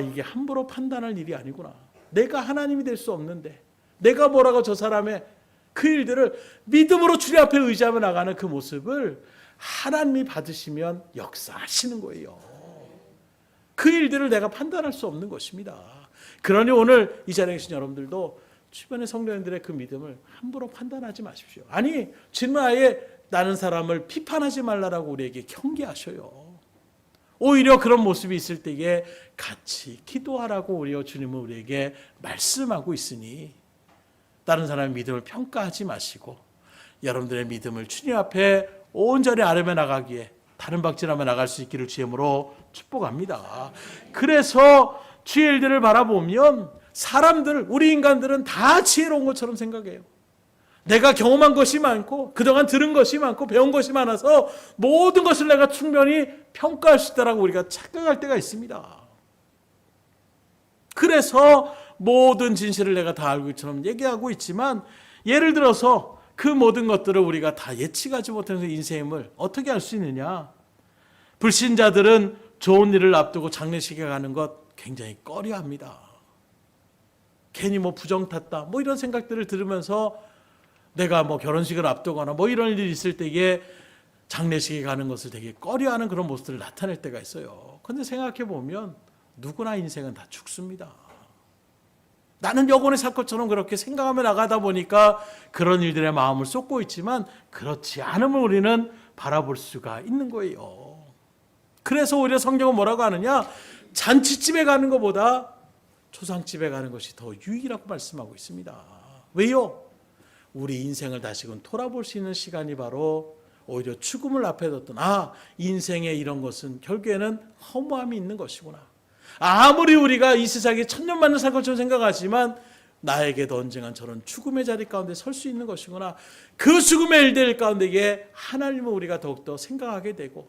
이게 함부로 판단할 일이 아니구나. 내가 하나님이 될 수 없는데 내가 뭐라고 저 사람의 그 일들을 믿음으로 주님 앞에 의지하며 나가는 그 모습을 하나님이 받으시면 역사하시는 거예요. 그 일들을 내가 판단할 수 없는 것입니다. 그러니 오늘 이 자리에 계신 여러분들도 주변의 성도님들의 그 믿음을 함부로 판단하지 마십시오. 주님은 아예 나는 사람을 비판하지 말라라고 우리에게 경계하셔요. 오히려 그런 모습이 있을 때에 같이 기도하라고 우리와 주님은 우리에게 말씀하고 있으니 다른 사람의 믿음을 평가하지 마시고 여러분들의 믿음을 주님 앞에 온전히 아뢰며 나가기에 다른 박질하며 나갈 수 있기를 주님으로 축복합니다. 그래서 주의 일들을 바라보면 사람들, 우리 인간들은 다 지혜로운 것처럼 생각해요. 내가 경험한 것이 많고 그동안 들은 것이 많고 배운 것이 많아서 모든 것을 내가 충분히 평가할 수 있다고 우리가 착각할 때가 있습니다. 그래서 모든 진실을 내가 다 알고 있처럼 얘기하고 있지만 예를 들어서 그 모든 것들을 우리가 다 예측하지 못해서 인생을 어떻게 할 수 있느냐? 불신자들은 좋은 일을 앞두고 장례식에 가는 것 굉장히 꺼려합니다. 괜히 부정 탔다 이런 생각들을 들으면서 내가 결혼식을 앞두거나 이런 일이 있을 때에 장례식에 가는 것을 되게 꺼려하는 그런 모습들을 나타낼 때가 있어요. 그런데 생각해 보면 누구나 인생은 다 죽습니다. 나는 영혼의 사건처럼 그렇게 생각하며 나가다 보니까 그런 일들의 마음을 쏟고 있지만 그렇지 않음을 우리는 바라볼 수가 있는 거예요. 그래서 오히려 성경은 뭐라고 하느냐? 잔치집에 가는 것보다 초상집에 가는 것이 더 유익이라고 말씀하고 있습니다. 왜요? 우리 인생을 다시금 돌아볼 수 있는 시간이 바로 오히려 죽음을 앞에 뒀던 인생의 이런 것은 결국에는 허무함이 있는 것이구나. 아무리 우리가 이 세상에 천년만년 살 것처럼 생각하지만 나에게도 언젠간 저런 죽음의 자리 가운데 설 수 있는 것이구나. 그 죽음의 일들 가운데에 하나님을 우리가 더욱더 생각하게 되고,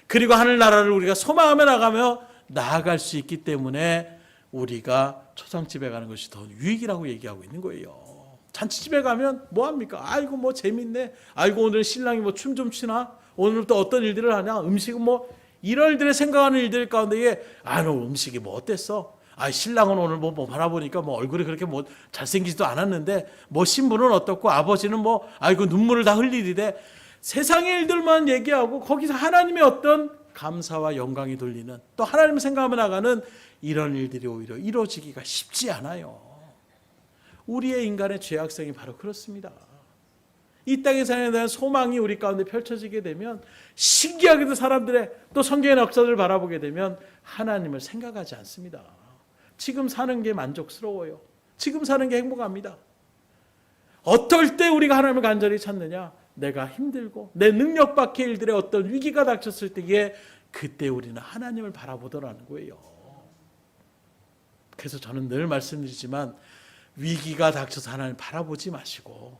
그리고 하늘나라를 우리가 소망하며 나아갈 수 있기 때문에 우리가 초상집에 가는 것이 더 유익이라고 얘기하고 있는 거예요. 잔치집에 가면 뭐합니까? 아이고 뭐 재밌네. 아이고 오늘 신랑이 뭐 춤 좀 추나? 오늘 또 어떤 일들을 하냐? 음식은 뭐 이런 일들을 생각하는 일들 가운데에 오늘 음식이 뭐 어땠어? 신랑은 오늘 뭐 바라보니까 뭐 얼굴이 그렇게 뭐 잘생기지도 않았는데 뭐 신부는 어떻고 아버지는 뭐 아이고 눈물을 다 흘리리래. 세상의 일들만 얘기하고 거기서 하나님의 어떤 감사와 영광이 돌리는, 또 하나님을 생각하며 나가는 이런 일들이 오히려 이루어지기가 쉽지 않아요. 우리의 인간의 죄악성이 바로 그렇습니다. 이 땅의 삶에 대한 소망이 우리 가운데 펼쳐지게 되면 신기하게도 사람들의 또 성경의 역사를 바라보게 되면 하나님을 생각하지 않습니다. 지금 사는 게 만족스러워요. 지금 사는 게 행복합니다. 어떨 때 우리가 하나님을 간절히 찾느냐? 내가 힘들고 내 능력 밖의 일들의 어떤 위기가 닥쳤을 때에 그때 우리는 하나님을 바라보더라는 거예요. 그래서 저는 늘 말씀드리지만 위기가 닥쳐서 하나님 바라보지 마시고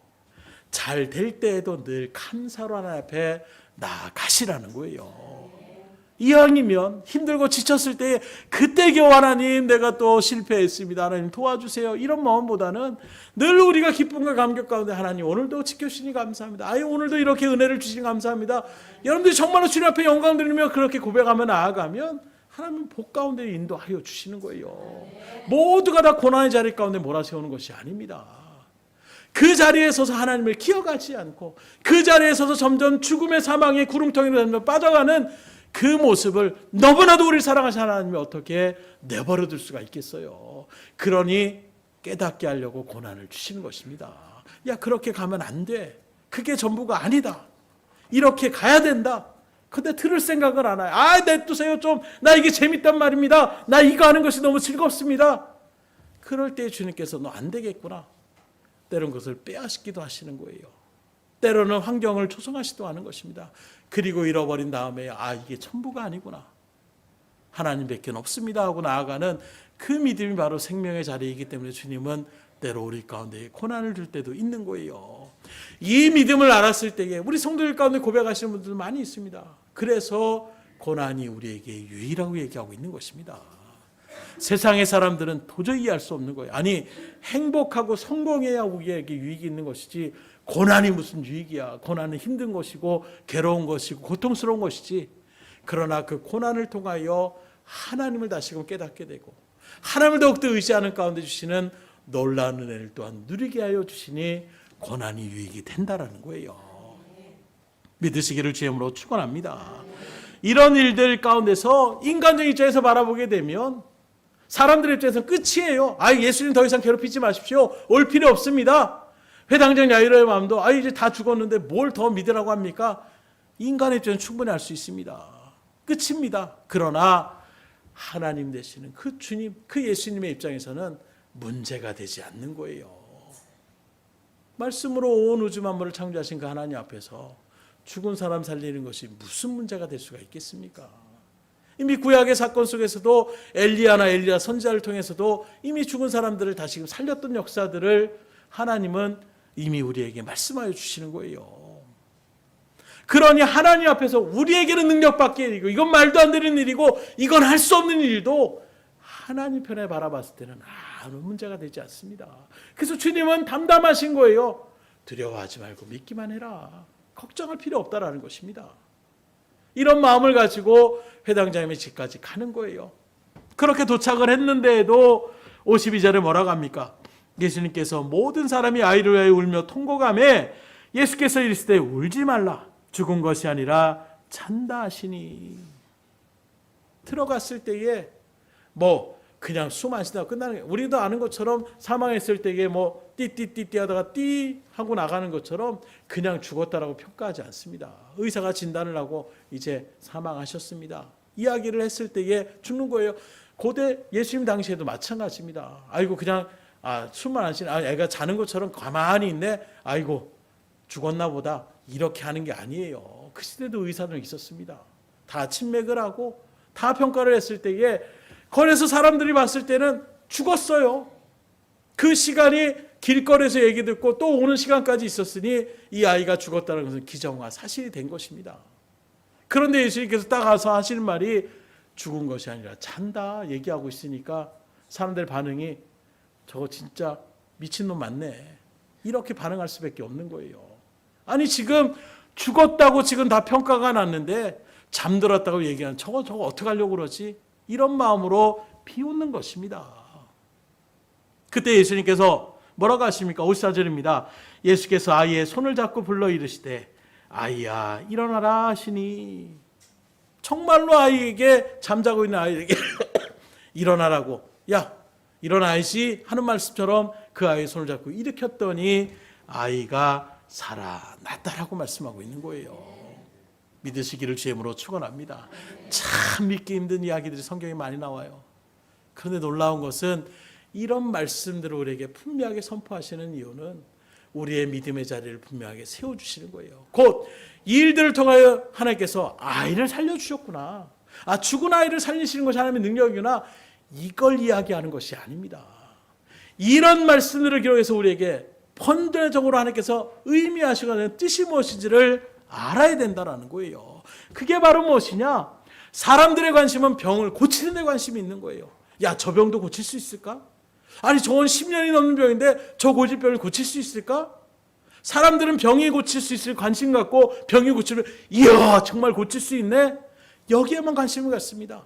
잘 될 때에도 늘 감사로 하나님 앞에 나아가시라는 거예요. 이왕이면 힘들고 지쳤을 때 그때 겨우 하나님 내가 또 실패했습니다. 하나님 도와주세요. 이런 마음보다는 늘 우리가 기쁨과 감격 가운데 하나님 오늘도 지켜주시니 감사합니다. 오늘도 이렇게 은혜를 주시니 감사합니다. 여러분들이 정말로 주님 앞에 영광 드리며 그렇게 고백하며 나아가면 하나님 복 가운데 인도하여 주시는 거예요. 모두가 다 고난의 자리 가운데 몰아세우는 것이 아닙니다. 그 자리에 서서 하나님을 기억하지 않고 그 자리에 서서 점점 죽음의 사망의 구름텅이로 빠져가는 그 모습을 너무나도 우리를 사랑하신 하나님이 어떻게 내버려 둘 수가 있겠어요. 그러니 깨닫게 하려고 고난을 주시는 것입니다. 그렇게 가면 안 돼. 그게 전부가 아니다. 이렇게 가야 된다. 근데 들을 생각을 안 해요. 냅두세요 좀. 나 이게 재밌단 말입니다. 나 이거 하는 것이 너무 즐겁습니다. 그럴 때 주님께서 너 안 되겠구나. 때로는 그것을 빼앗기도 하시는 거예요. 때로는 환경을 조성하시기도 하는 것입니다. 그리고 잃어버린 다음에 이게 전부가 아니구나. 하나님밖에 없습니다 하고 나아가는 그 믿음이 바로 생명의 자리이기 때문에 주님은 때로 우리 가운데 고난을 줄 때도 있는 거예요. 이 믿음을 알았을 때에 우리 성도들 가운데 고백하시는 분들 많이 있습니다. 그래서 고난이 우리에게 유익이라고 얘기하고 있는 것입니다. 세상의 사람들은 도저히 이해할 수 없는 거예요. 행복하고 성공해야 우리에게 유익이 있는 것이지 고난이 무슨 유익이야. 고난은 힘든 것이고 괴로운 것이고 고통스러운 것이지. 그러나 그 고난을 통하여 하나님을 다시금 깨닫게 되고 하나님을 더욱더 의지하는 가운데 주시는 놀라운 은혜를 또한 누리게 하여 주시니 고난이 유익이 된다라는 거예요. 믿으시기를 주님으로 축원합니다. 이런 일들 가운데서 인간적인 입장에서 바라보게 되면 사람들의 입장에서 끝이에요. 예수님 더 이상 괴롭히지 마십시오. 올 필요 없습니다. 회당장 야이로의 마음도 이제 다 죽었는데 뭘 더 믿으라고 합니까? 인간의 입장은 충분히 알 수 있습니다. 끝입니다. 그러나 하나님 되시는 그 주님, 그 예수님의 입장에서는 문제가 되지 않는 거예요. 말씀으로 온 우주 만물을 창조하신 그 하나님 앞에서 죽은 사람 살리는 것이 무슨 문제가 될 수가 있겠습니까? 이미 구약의 사건 속에서도 엘리야 선지자를 통해서도 이미 죽은 사람들을 다시 살렸던 역사들을 하나님은 이미 우리에게 말씀하여 주시는 거예요. 그러니 하나님 앞에서 우리에게는 능력 밖의 일이고 이건 말도 안 되는 일이고 이건 할 수 없는 일도 하나님 편에 바라봤을 때는 아무 문제가 되지 않습니다. 그래서 주님은 담담하신 거예요. 두려워하지 말고 믿기만 해라. 걱정할 필요 없다라는 것입니다. 이런 마음을 가지고 회당장님의 집까지 가는 거예요. 그렇게 도착을 했는데도 52절에 뭐라고 합니까? 예수님께서 모든 사람이 아이를 위하여 울며 통곡하매 예수께서 이르시되 울지 말라. 죽은 것이 아니라 잔다 하시니. 들어갔을 때에 그냥 숨 안 쉬다가 끝나는 거예요. 우리도 아는 것처럼 사망했을 때에 띠띠띠띠 하다가 띠 하고 나가는 것처럼 그냥 죽었다라고 평가하지 않습니다. 의사가 진단을 하고 이제 사망하셨습니다. 이야기를 했을 때에 죽는 거예요. 고대 예수님 당시에도 마찬가지입니다. 그냥 숨을 안 쉬네. 애가 자는 것처럼 가만히 있네. 아이고 죽었나 보다. 이렇게 하는 게 아니에요. 그 시대도 의사는 있었습니다. 다 침맥을 하고 다 평가를 했을 때에 거리에서 사람들이 봤을 때는 죽었어요. 그 시간이 길거리에서 얘기 듣고 또 오는 시간까지 있었으니 이 아이가 죽었다는 것은 기정화 사실이 된 것입니다. 그런데 예수님께서 딱 가서 하시는 말이 죽은 것이 아니라 잔다 얘기하고 있으니까 사람들 반응이 저거 진짜 미친놈 맞네. 이렇게 반응할 수밖에 없는 거예요. 아니 지금 죽었다고 지금 다 평가가 났는데 잠들었다고 얘기하는 저거 어떻게 하려고 그러지? 이런 마음으로 비웃는 것입니다. 그때 예수님께서 뭐라고 하십니까? 54절입니다. 예수께서 아이의 손을 잡고 불러 이르시되 아이야 일어나라 하시니 정말로 아이에게 잠자고 있는 아이에게 일어나라고 야 일어나야지 하는 말씀처럼 그 아이의 손을 잡고 일으켰더니 아이가 살아났다라고 말씀하고 있는 거예요. 믿으시기를 주임으로 축원합니다. 참 믿기 힘든 이야기들이 성경에 많이 나와요. 그런데 놀라운 것은 이런 말씀들을 우리에게 분명하게 선포하시는 이유는 우리의 믿음의 자리를 분명하게 세워주시는 거예요. 곧 이 일들을 통하여 하나님께서 아이를 살려주셨구나. 죽은 아이를 살리시는 것이 하나님의 능력이구나. 이걸 이야기하는 것이 아닙니다. 이런 말씀들을 기록해서 우리에게 본질적으로 하나님께서 의미하시고 하는 뜻이 무엇인지를 알아야 된다는 거예요. 그게 바로 무엇이냐? 사람들의 관심은 병을 고치는 데 관심이 있는 거예요. 야, 저 병도 고칠 수 있을까? 아니 저건 10년이 넘는 병인데 저 고질병을 고칠 수 있을까? 사람들은 병이 고칠 수 있을 관심 갖고 병이 고치면 이야 정말 고칠 수 있네? 여기에만 관심을 갖습니다.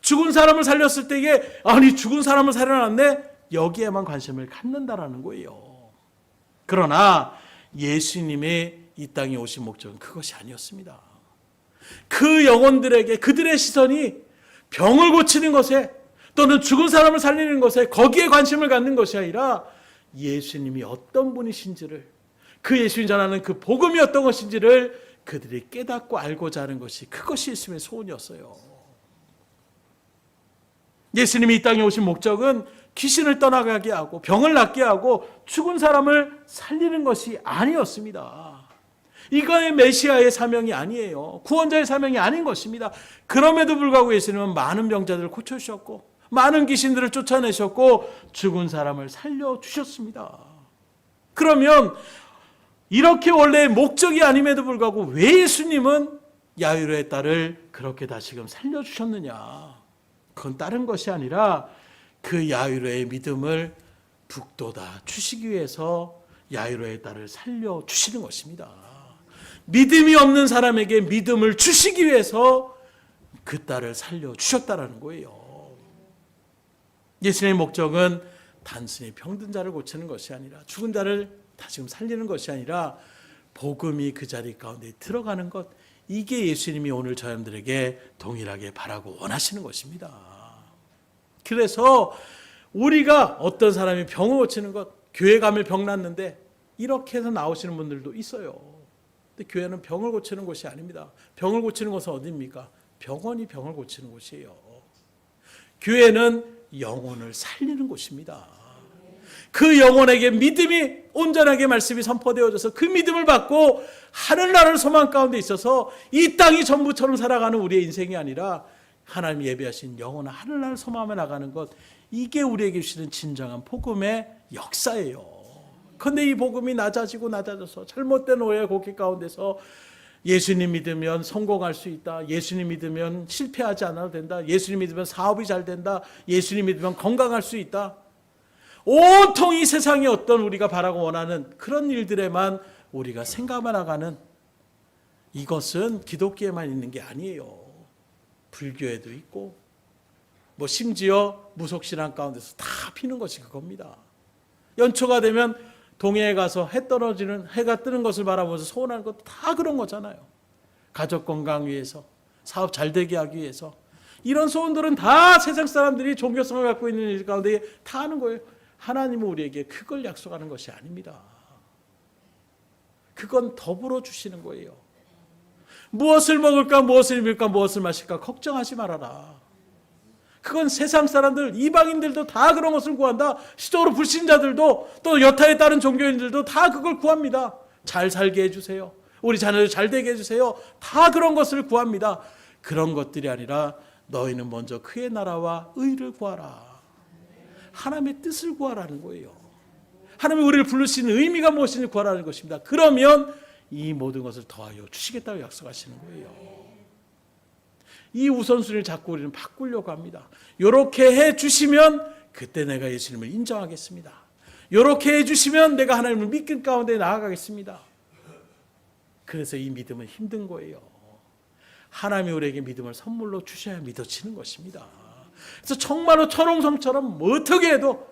죽은 사람을 살렸을 때에 아니 죽은 사람을 살려놨네? 여기에만 관심을 갖는다라는 거예요. 그러나 예수님의 이 땅에 오신 목적은 그것이 아니었습니다. 그 영혼들에게 그들의 시선이 병을 고치는 것에 또는 죽은 사람을 살리는 것에 거기에 관심을 갖는 것이 아니라 예수님이 어떤 분이신지를 그 예수님 전하는 그 복음이 어떤 것인지를 그들이 깨닫고 알고자 하는 것이 그것이 예수님의 소원이었어요. 예수님이 이 땅에 오신 목적은 귀신을 떠나가게 하고 병을 낫게 하고 죽은 사람을 살리는 것이 아니었습니다. 이거의 메시아의 사명이 아니에요. 구원자의 사명이 아닌 것입니다. 그럼에도 불구하고 예수님은 많은 병자들을 고쳐주셨고 많은 귀신들을 쫓아내셨고 죽은 사람을 살려주셨습니다. 그러면 이렇게 원래 목적이 아님에도 불구하고 왜 예수님은 야이로의 딸을 그렇게 다시금 살려주셨느냐? 그건 다른 것이 아니라 그 야이로의 믿음을 북돋아 주시기 위해서 야이로의 딸을 살려주시는 것입니다. 믿음이 없는 사람에게 믿음을 주시기 위해서 그 딸을 살려주셨다는 거예요. 예수님의 목적은 단순히 병든 자를 고치는 것이 아니라 죽은 자를 다시금 살리는 것이 아니라 복음이 그 자리 가운데 들어가는 것, 이게 예수님이 오늘 저 사람들에게 동일하게 바라고 원하시는 것입니다. 그래서 우리가 어떤 사람이 병을 고치는 것, 교회 가면 병 났는데 이렇게 해서 나오시는 분들도 있어요. 근데 교회는 병을 고치는 곳이 아닙니다. 병을 고치는 곳은 어디입니까? 병원이 병을 고치는 곳이에요. 교회는 영혼을 살리는 곳입니다. 그 영혼에게 믿음이 온전하게 말씀이 선포되어져서 그 믿음을 받고 하늘나라를 소망 가운데 있어서 이 땅이 전부처럼 살아가는 우리의 인생이 아니라 하나님이 예비하신 영원한 하늘나라를 소망하며 나가는 것, 이게 우리에게 주시는 진정한 복음의 역사예요. 그런데 이 복음이 낮아지고 낮아져서 잘못된 오해 고개 가운데서 예수님 믿으면 성공할 수 있다. 예수님 믿으면 실패하지 않아도 된다. 예수님 믿으면 사업이 잘 된다. 예수님 믿으면 건강할 수 있다. 온통 이 세상에 어떤 우리가 바라고 원하는 그런 일들에만 우리가 생각만 나가는, 이것은 기독교에만 있는 게 아니에요. 불교에도 있고 심지어 무속신앙 가운데서 다 피는 것이 그겁니다. 연초가 되면 동해에 가서 해 떨어지는, 해가 뜨는 것을 바라보면서 소원하는 것도 다 그런 거잖아요. 가족 건강 위해서, 사업 잘 되게 하기 위해서. 이런 소원들은 다 세상 사람들이 종교성을 갖고 있는 일 가운데 다 하는 거예요. 하나님은 우리에게 그걸 약속하는 것이 아닙니다. 그건 더불어 주시는 거예요. 무엇을 먹을까, 무엇을 입을까, 무엇을 마실까 걱정하지 말아라. 그건 세상 사람들, 이방인들도 다 그런 것을 구한다. 시적으로 불신자들도 또 여타에 따른 종교인들도 다 그걸 구합니다. 잘 살게 해주세요. 우리 자녀들 잘 되게 해주세요. 다 그런 것을 구합니다. 그런 것들이 아니라 너희는 먼저 그의 나라와 의를 구하라. 하나님의 뜻을 구하라는 거예요. 하나님이 우리를 부르시는 의미가 무엇인지 구하라는 것입니다. 그러면 이 모든 것을 더하여 주시겠다고 약속하시는 거예요. 이 우선순위를 자꾸 우리는 바꾸려고 합니다. 이렇게 해주시면 그때 내가 예수님을 인정하겠습니다. 이렇게 해주시면 내가 하나님을 믿는 가운데 나아가겠습니다. 그래서 이 믿음은 힘든 거예요. 하나님이 우리에게 믿음을 선물로 주셔야 믿어지는 것입니다. 그래서 정말로 철옹성처럼 어떻게 해도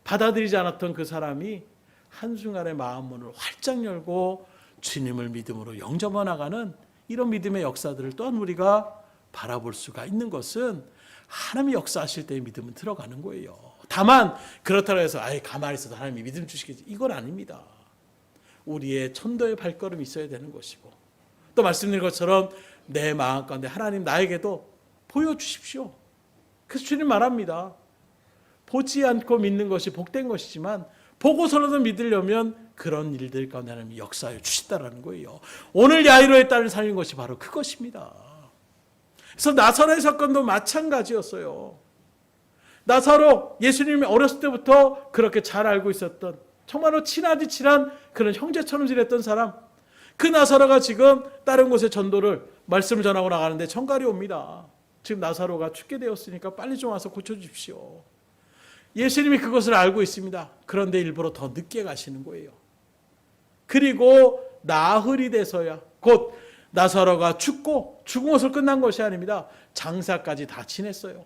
받아들이지 않았던 그 사람이 한순간에 마음문을 활짝 열고 주님을 믿음으로 영접해 나가는 이런 믿음의 역사들을 또한 우리가 바라볼 수가 있는 것은 하나님이 역사하실 때의 믿음은 들어가는 거예요. 다만 그렇다고 해서 가만히 있어도 하나님이 믿음 주시겠지, 이건 아닙니다. 우리의 천도의 발걸음이 있어야 되는 것이고, 또 말씀드린 것처럼 내 마음 가운데 하나님 나에게도 보여주십시오. 그래서 주님 말합니다. 보지 않고 믿는 것이 복된 것이지만 보고서라도 믿으려면 그런 일들 가운데 하나님이 역사하여 주시다라는 거예요. 오늘 야이로의 딸을 살린 것이 바로 그것입니다. 그래서 나사로의 사건도 마찬가지였어요. 나사로, 예수님이 어렸을 때부터 그렇게 잘 알고 있었던, 정말로 친한 그런 형제처럼 지냈던 사람, 그 나사로가 지금 다른 곳에 전도를, 말씀을 전하고 나가는데 청갈이 옵니다. 지금 나사로가 죽게 되었으니까 빨리 좀 와서 고쳐주십시오. 예수님이 그것을 알고 있습니다. 그런데 일부러 더 늦게 가시는 거예요. 그리고 나흘이 돼서야 곧 나사로가 죽고, 죽은 것을 끝난 것이 아닙니다. 장사까지 다 지냈어요.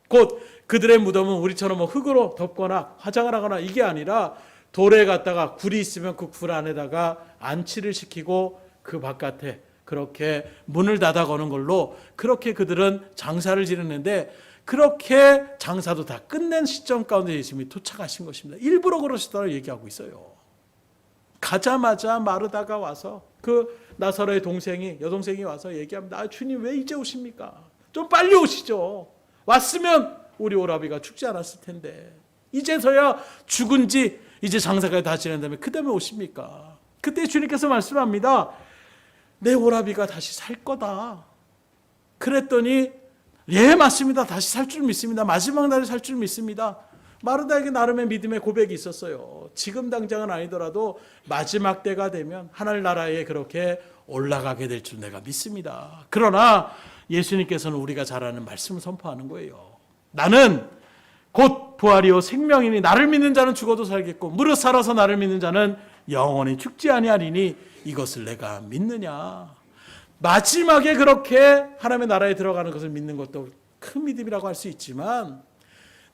곧 그들의 무덤은 우리처럼 흙으로 덮거나 화장을 하거나 이게 아니라 돌에 갖다가 굴이 있으면 그 굴 안에다가 안치를 시키고 그 바깥에 그렇게 문을 닫아 거는 걸로 그렇게 그들은 장사를 지냈는데, 그렇게 장사도 다 끝낸 시점 가운데 예수님이 도착하신 것입니다. 일부러 그러시다고 얘기하고 있어요. 가자마자 마르다가 와서 그 나사로의 여동생이 와서 얘기합니다. 주님 왜 이제 오십니까? 좀 빨리 오시죠. 왔으면 우리 오라비가 죽지 않았을 텐데 이제서야 죽은 지 이제 장사까지 다 지낸 다음에 그 다음에 오십니까? 그때 주님께서 말씀합니다. 내 오라비가 다시 살 거다. 그랬더니 예 맞습니다. 다시 살 줄 믿습니다. 마지막 날에 살 줄 믿습니다. 마르다에게 나름의 믿음의 고백이 있었어요. 지금 당장은 아니더라도 마지막 때가 되면 하늘나라에 그렇게 올라가게 될 줄 내가 믿습니다. 그러나 예수님께서는 우리가 잘 아는 말씀을 선포하는 거예요. 나는 곧 부활이요 생명이니 나를 믿는 자는 죽어도 살겠고 무릇 살아서 나를 믿는 자는 영원히 죽지 아니하리니 이것을 내가 믿느냐. 마지막에 그렇게 하나님의 나라에 들어가는 것을 믿는 것도 큰 믿음이라고 할 수 있지만,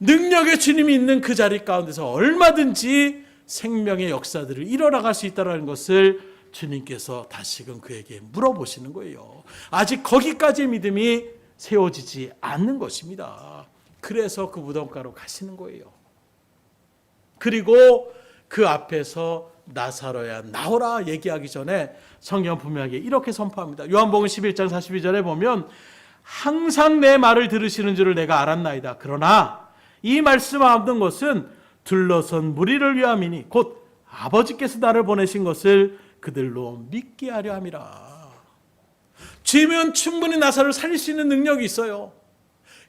능력의 주님이 있는 그 자리 가운데서 얼마든지 생명의 역사들을 일어나갈 수 있다는 것을 주님께서 다시금 그에게 물어보시는 거예요. 아직 거기까지의 믿음이 세워지지 않는 것입니다. 그래서 그 무덤가로 가시는 거예요. 그리고 그 앞에서 나사로야 나오라 얘기하기 전에 성경 분명하게 이렇게 선포합니다. 요한복음 11장 42절에 보면 항상 내 말을 들으시는 줄을 내가 알았나이다. 그러나 이 말씀하는 것은 둘러선 무리를 위함이니 곧 아버지께서 나를 보내신 것을 그들로 믿게 하려 함이라. 주님은 충분히 나사로를 살릴 수 있는 능력이 있어요.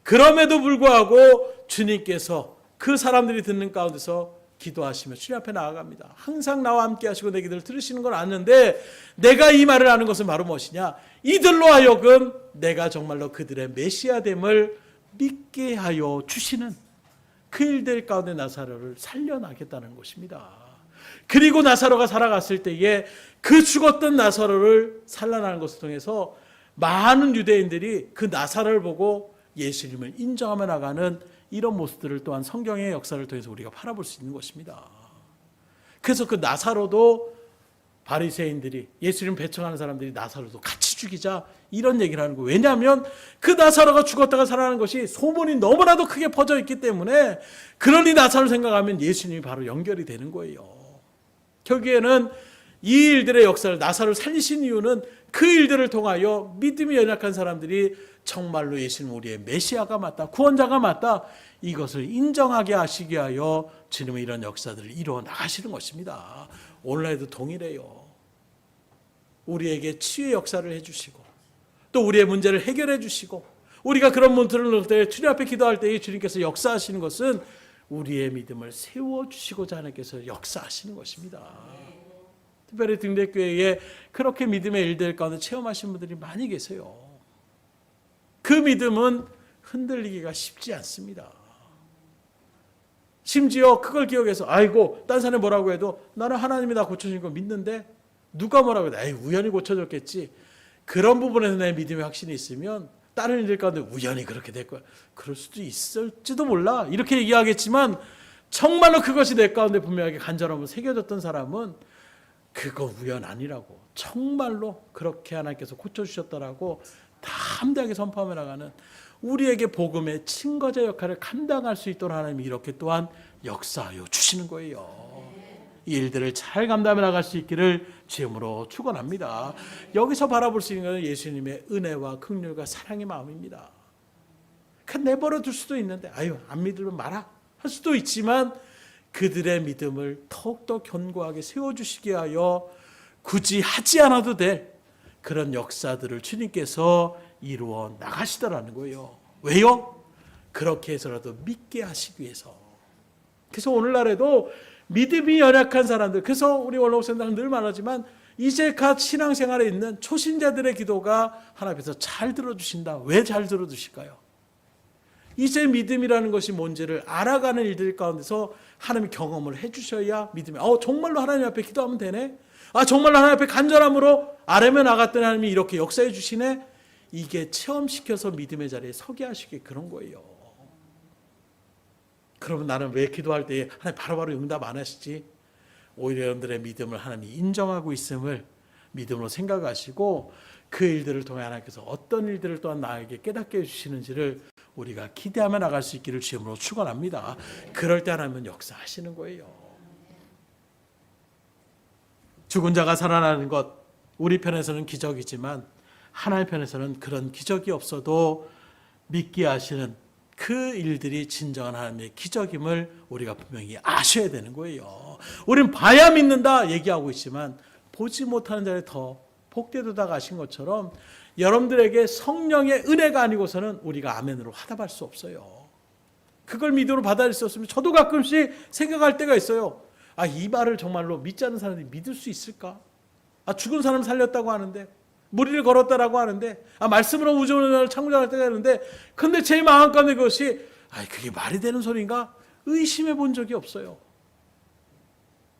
그럼에도 불구하고 주님께서 그 사람들이 듣는 가운데서 기도하시며 주님 앞에 나아갑니다. 항상 나와 함께 하시고 내 기도를 들으시는 걸 아는데, 내가 이 말을 아는 것은 바로 무엇이냐? 이들로 하여금 내가 정말로 그들의 메시아됨을 믿게 하여 주시는 그 일들 가운데 나사로를 살려나겠다는 것입니다. 그리고 나사로가 살아갔을 때에 그 죽었던 나사로를 살려나는 것을 통해서 많은 유대인들이 그 나사로를 보고 예수님을 인정하며 나가는 이런 모습들을 또한 성경의 역사를 통해서 우리가 바라볼 수 있는 것입니다. 그래서 그 나사로도 바리새인들이, 예수님 배척하는 사람들이 나사로도 같이 죽이자 이런 얘기를 하는 거예요. 왜냐하면 그 나사로가 죽었다가 살아나는 것이 소문이 너무나도 크게 퍼져 있기 때문에, 그러니 나사로를 생각하면 예수님이 바로 연결이 되는 거예요. 결국에는 이 일들의 역사를 나사로를 살리신 이유는 그 일들을 통하여 믿음이 연약한 사람들이 정말로 예수님 우리의 메시아가 맞다, 구원자가 맞다, 이것을 인정하게 하시기 위하여 주님은 이런 역사들을 이루어 나가시는 것입니다. 오늘날에도 동일해요. 우리에게 치유의 역사를 해주시고 또 우리의 문제를 해결해 주시고 우리가 그런 문제를 넣을 때 주님 앞에 기도할 때 주님께서 역사하시는 것은 우리의 믿음을 세워주시고자 하나님께서 역사하시는 것입니다. 특별히 등대교회에 그렇게 믿음의 일들 가운데 체험하신 분들이 많이 계세요. 그 믿음은 흔들리기가 쉽지 않습니다. 심지어 그걸 기억해서 아이고 딴 사람이 뭐라고 해도 나는 하나님이 나 고쳐주신 거 믿는데 누가 뭐라고 해도 에이 우연히 고쳐줬겠지. 그런 부분에서 내 믿음의 확신이 있으면 다른 일들 가운데 우연히 그렇게 될 거야. 그럴 수도 있을지도 몰라. 이렇게 얘기하겠지만 정말로 그것이 내 가운데 분명하게 간절함으로 새겨졌던 사람은 그거 우연 아니라고 정말로 그렇게 하나님께서 고쳐주셨다라고 담대하게 선포하며 나가는 우리에게 복음의 친거자 역할을 감당할 수 있도록 하나님이 이렇게 또한 역사하여 주시는 거예요. 이 일들을 잘 감당해 나갈 수 있기를 주님으로 축원합니다. 여기서 바라볼 수 있는 것은 예수님의 은혜와 긍휼과 사랑의 마음입니다. 내버려 둘 수도 있는데 아유 안 믿으면 말아 할 수도 있지만 그들의 믿음을 더욱더 견고하게 세워주시게 하여 굳이 하지 않아도 될 그런 역사들을 주님께서 이루어 나가시더라는 거예요. 왜요? 그렇게 해서라도 믿게 하시기 위해서. 그래서 오늘날에도 믿음이 연약한 사람들, 그래서 우리 원로목사님들 늘 말하지만 이제 갓 신앙생활에 있는 초신자들의 기도가 하나님 앞에서 잘 들어주신다. 왜 잘 들어주실까요? 이제 믿음이라는 것이 뭔지를 알아가는 일들 가운데서 하나님이 경험을 해주셔야 믿음이 정말로 하나님 앞에 기도하면 되네. 정말로 하나님 앞에 간절함으로 아뢰며 나갔더니 하나님이 이렇게 역사해 주시네. 이게 체험시켜서 믿음의 자리에 서게 하시게 그런 거예요. 그러면 나는 왜 기도할 때 하나님 바로바로 응답 안 하시지? 오히려 여러분들의 믿음을 하나님이 인정하고 있음을 믿음으로 생각하시고 그 일들을 통해 하나님께서 어떤 일들을 또한 나에게 깨닫게 해주시는지를 우리가 기대하며 나갈 수 있기를 주님으로 축원합니다. 그럴 때 하나님은 역사하시는 거예요. 죽은 자가 살아나는 것 우리 편에서는 기적이지만 하나님 편에서는 그런 기적이 없어도 믿게 하시는 그 일들이 진정한 하나님의 기적임을 우리가 분명히 아셔야 되는 거예요. 우리는 봐야 믿는다 얘기하고 있지만 보지 못하는 자에 더 복되도다 가신 것처럼 여러분들에게 성령의 은혜가 아니고서는 우리가 아멘으로 화답할 수 없어요. 그걸 믿음으로 받아들일 수 없으면 저도 가끔씩 생각할 때가 있어요. 이 말을 정말로 믿지 않는 사람들이 믿을 수 있을까? 죽은 사람 살렸다고 하는데 무리를 걸었다라고 하는데 말씀으로 우주를 창조할 때가 있는데 근데 제 마음 가운데 그것이 그게 말이 되는 소리인가? 의심해 본 적이 없어요.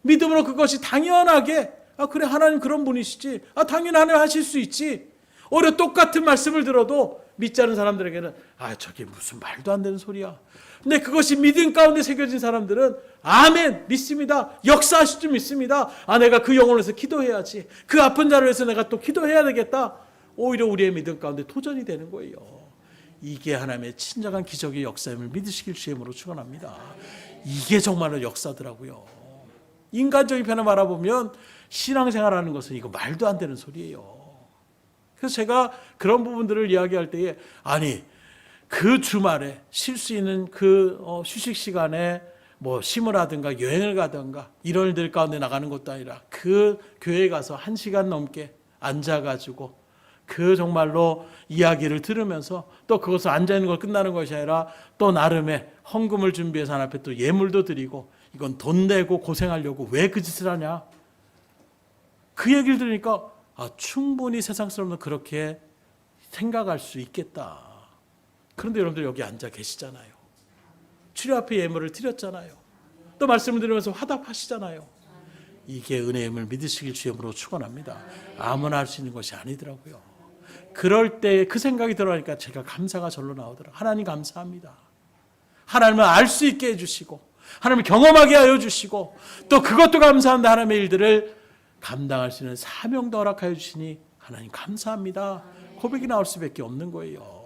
믿음으로 그것이 당연하게 그래 하나님 그런 분이시지. 당연히 하나님 하실 수 있지. 오히려 똑같은 말씀을 들어도 믿지 않는 사람들에게는 저게 무슨 말도 안 되는 소리야. 근데 그것이 믿음 가운데 새겨진 사람들은 아멘 믿습니다. 역사하실 줄 믿습니다. 내가 그 영혼을 위해서 기도해야지. 그 아픈 자를 위해서 내가 또 기도해야 되겠다. 오히려 우리의 믿음 가운데 도전이 되는 거예요. 이게 하나님의 친절한 기적의 역사임을 믿으시길 주임으로 축원합니다. 이게 정말로 역사더라고요. 인간적인 편을 바라보면 신앙생활하는 것은 이거 말도 안 되는 소리예요. 그래서 제가 그런 부분들을 이야기할 때에 그 주말에 쉴 수 있는 그 휴식 시간에 심을 하든가 여행을 가든가 이런 일들 가운데 나가는 것도 아니라 그 교회에 가서 1시간 넘게 앉아가지고 그 정말로 이야기를 들으면서 또 그것을 앉아있는 걸 끝나는 것이 아니라 또 나름의 헌금을 준비해서 하나님 앞에 또 예물도 드리고 이건 돈 내고 고생하려고 왜 그 짓을 하냐. 그 얘기를 들으니까 충분히 세상 사람은 그렇게 생각할 수 있겠다. 그런데 여러분들 여기 앉아 계시잖아요. 주님 앞에 예물을 드렸잖아요. 또 말씀을 드리면서 화답하시잖아요. 이게 은혜임을 믿으시길 주님으로 축원합니다. 아무나 할 수 있는 것이 아니더라고요. 그럴 때 그 생각이 들어가니까 제가 감사가 절로 나오더라고요. 하나님 감사합니다. 하나님을 알 수 있게 해주시고 하나님을 경험하게 하여 주시고 또 그것도 감사한데 하나님의 일들을 감당할 수 있는 사명도 허락하여 주시니 하나님 감사합니다. 고백이 나올 수밖에 없는 거예요.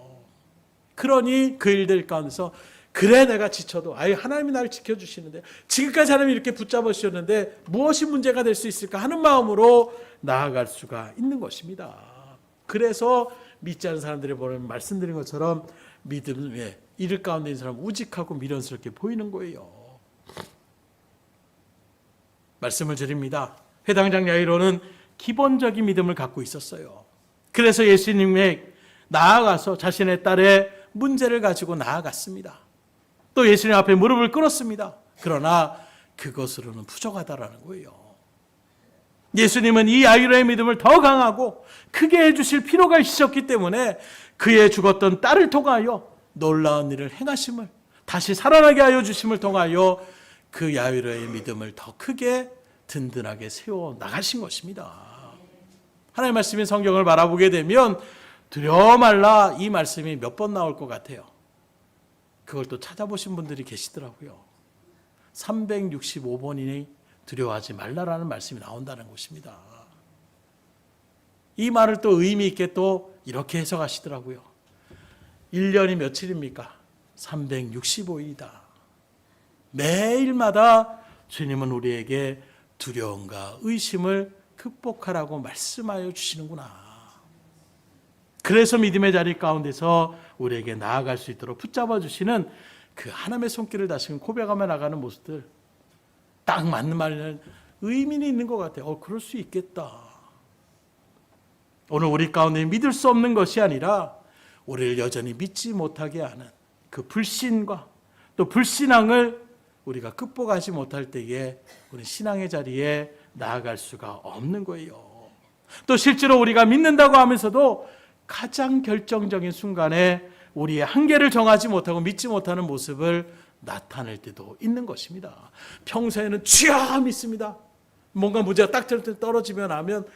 그러니 그 일들 가운데서 그래 내가 지쳐도 하나님이 나를 지켜주시는데, 지금까지 하나님이 이렇게 붙잡아 주셨는데 무엇이 문제가 될 수 있을까 하는 마음으로 나아갈 수가 있는 것입니다. 그래서 믿지 않는 사람들이 보면 말씀드린 것처럼 믿음에 이를 가운데 있는 사람 우직하고 미련스럽게 보이는 거예요. 말씀을 드립니다. 회당장 야이로는 기본적인 믿음을 갖고 있었어요. 그래서 예수님에 나아가서 자신의 딸의 문제를 가지고 나아갔습니다. 또 예수님 앞에 무릎을 꿇었습니다. 그러나 그것으로는 부족하다라는 거예요. 예수님은 이 야이로의 믿음을 더 강하고 크게 해주실 필요가 있었기 때문에 그의 죽었던 딸을 통하여 놀라운 일을 행하심을, 다시 살아나게 하여 주심을 통하여 그 야이로의 믿음을 더 크게 든든하게 세워 나가신 것입니다. 하나님의 말씀인 성경을 바라보게 되면 두려워 말라 이 말씀이 몇 번 나올 것 같아요. 그걸 또 찾아보신 분들이 계시더라고요. 365번이니 두려워하지 말라라는 말씀이 나온다는 것입니다. 이 말을 또 의미 있게 또 이렇게 해석하시더라고요. 1년이 며칠입니까? 365일이다. 매일마다 주님은 우리에게 두려움과 의심을 극복하라고 말씀하여 주시는구나. 그래서 믿음의 자리 가운데서 우리에게 나아갈 수 있도록 붙잡아 주시는 그 하나님의 손길을 다시금 고백하며 나가는 모습들, 딱 맞는 말에는 의미는 있는 것 같아요. 그럴 수 있겠다. 오늘 우리 가운데 믿을 수 없는 것이 아니라 우리를 여전히 믿지 못하게 하는 그 불신과 또 불신앙을 우리가 극복하지 못할 때에 우리 신앙의 자리에 나아갈 수가 없는 거예요. 또 실제로 우리가 믿는다고 하면서도 가장 결정적인 순간에 우리의 한계를 정하지 못하고 믿지 못하는 모습을 나타낼 때도 있는 것입니다. 평소에는 쥐야 믿습니다. 뭔가 문제가 딱 떨어지면 하면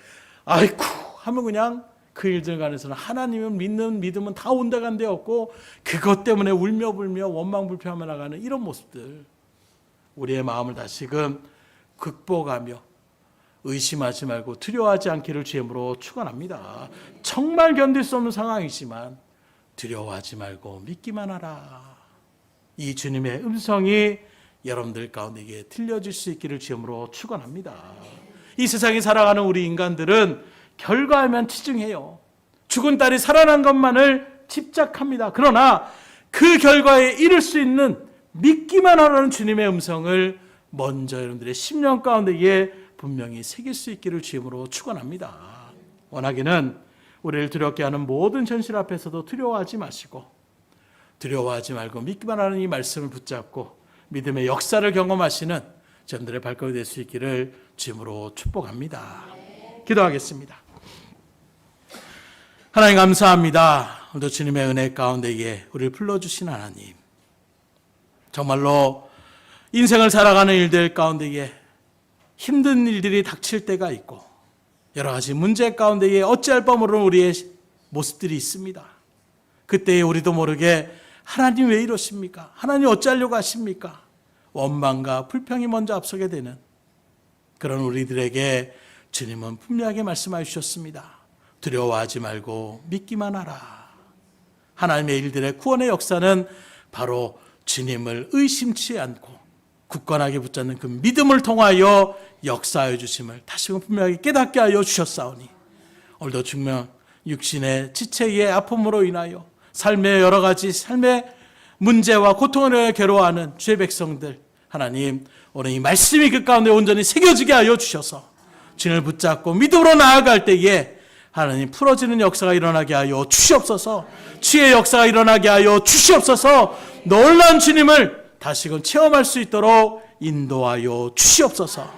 아이쿠 하면 그냥 그 일들 간에서는 하나님을 믿는 믿음은 다 온데간데 없고 그것 때문에 울며 불며 원망불평하며 나가는 이런 모습들, 우리의 마음을 다시금 극복하며 의심하지 말고 두려워하지 않기를 주님으로 축원합니다. 정말 견딜 수 없는 상황이지만 두려워하지 말고 믿기만 하라. 이 주님의 음성이 여러분들 가운데 들려질 수 있기를 주님으로 축원합니다. 이 세상에 살아가는 우리 인간들은 결과에만 치중해요. 죽은 딸이 살아난 것만을 집착합니다. 그러나 그 결과에 이를 수 있는 믿기만 하라는 주님의 음성을 먼저 여러분들의 심령 가운데에 분명히 새길 수 있기를 주님으로 축원합니다. 원하기는 우리를 두렵게 하는 모든 현실 앞에서도 두려워하지 마시고, 두려워하지 말고 믿기만 하는 이 말씀을 붙잡고 믿음의 역사를 경험하시는 저들의 발걸음이 될 수 있기를 주님으로 축복합니다. 기도하겠습니다. 하나님 감사합니다. 오늘도 주님의 은혜 가운데에 우리를 불러주신 하나님, 정말로 인생을 살아가는 일들 가운데에 힘든 일들이 닥칠 때가 있고 여러 가지 문제 가운데에 어찌할 바 모르는 우리의 모습들이 있습니다. 그때에 우리도 모르게 하나님 왜 이러십니까? 하나님 어찌하려고 하십니까? 원망과 불평이 먼저 앞서게 되는 그런 우리들에게 주님은 분명하게 말씀하여 주셨습니다. 두려워하지 말고 믿기만 하라. 하나님의 일들의 구원의 역사는 바로 주님을 의심치 않고 굳건하게 붙잡는 그 믿음을 통하여 역사하여 주심을 다시금 분명하게 깨닫게 하여 주셨사오니, 오늘도 중명 육신의 지체의 아픔으로 인하여 삶의 여러 가지 삶의 문제와 고통을 인하여 괴로워하는 주의 백성들, 하나님 오늘 이 말씀이 그 가운데 온전히 새겨지게 하여 주셔서 주님을 붙잡고 믿음으로 나아갈 때에 하나님 풀어지는 역사가 일어나게 하여 주시옵소서. 주의 역사가 일어나게 하여 주시옵소서. 놀라운 주님을 다시금 체험할 수 있도록 인도하여 주시옵소서.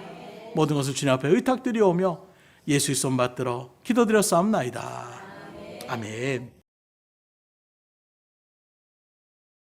모든 것을 주님 앞에 의탁드리오며 예수의 손 받들어 기도드렸사옵나이다. 아멘.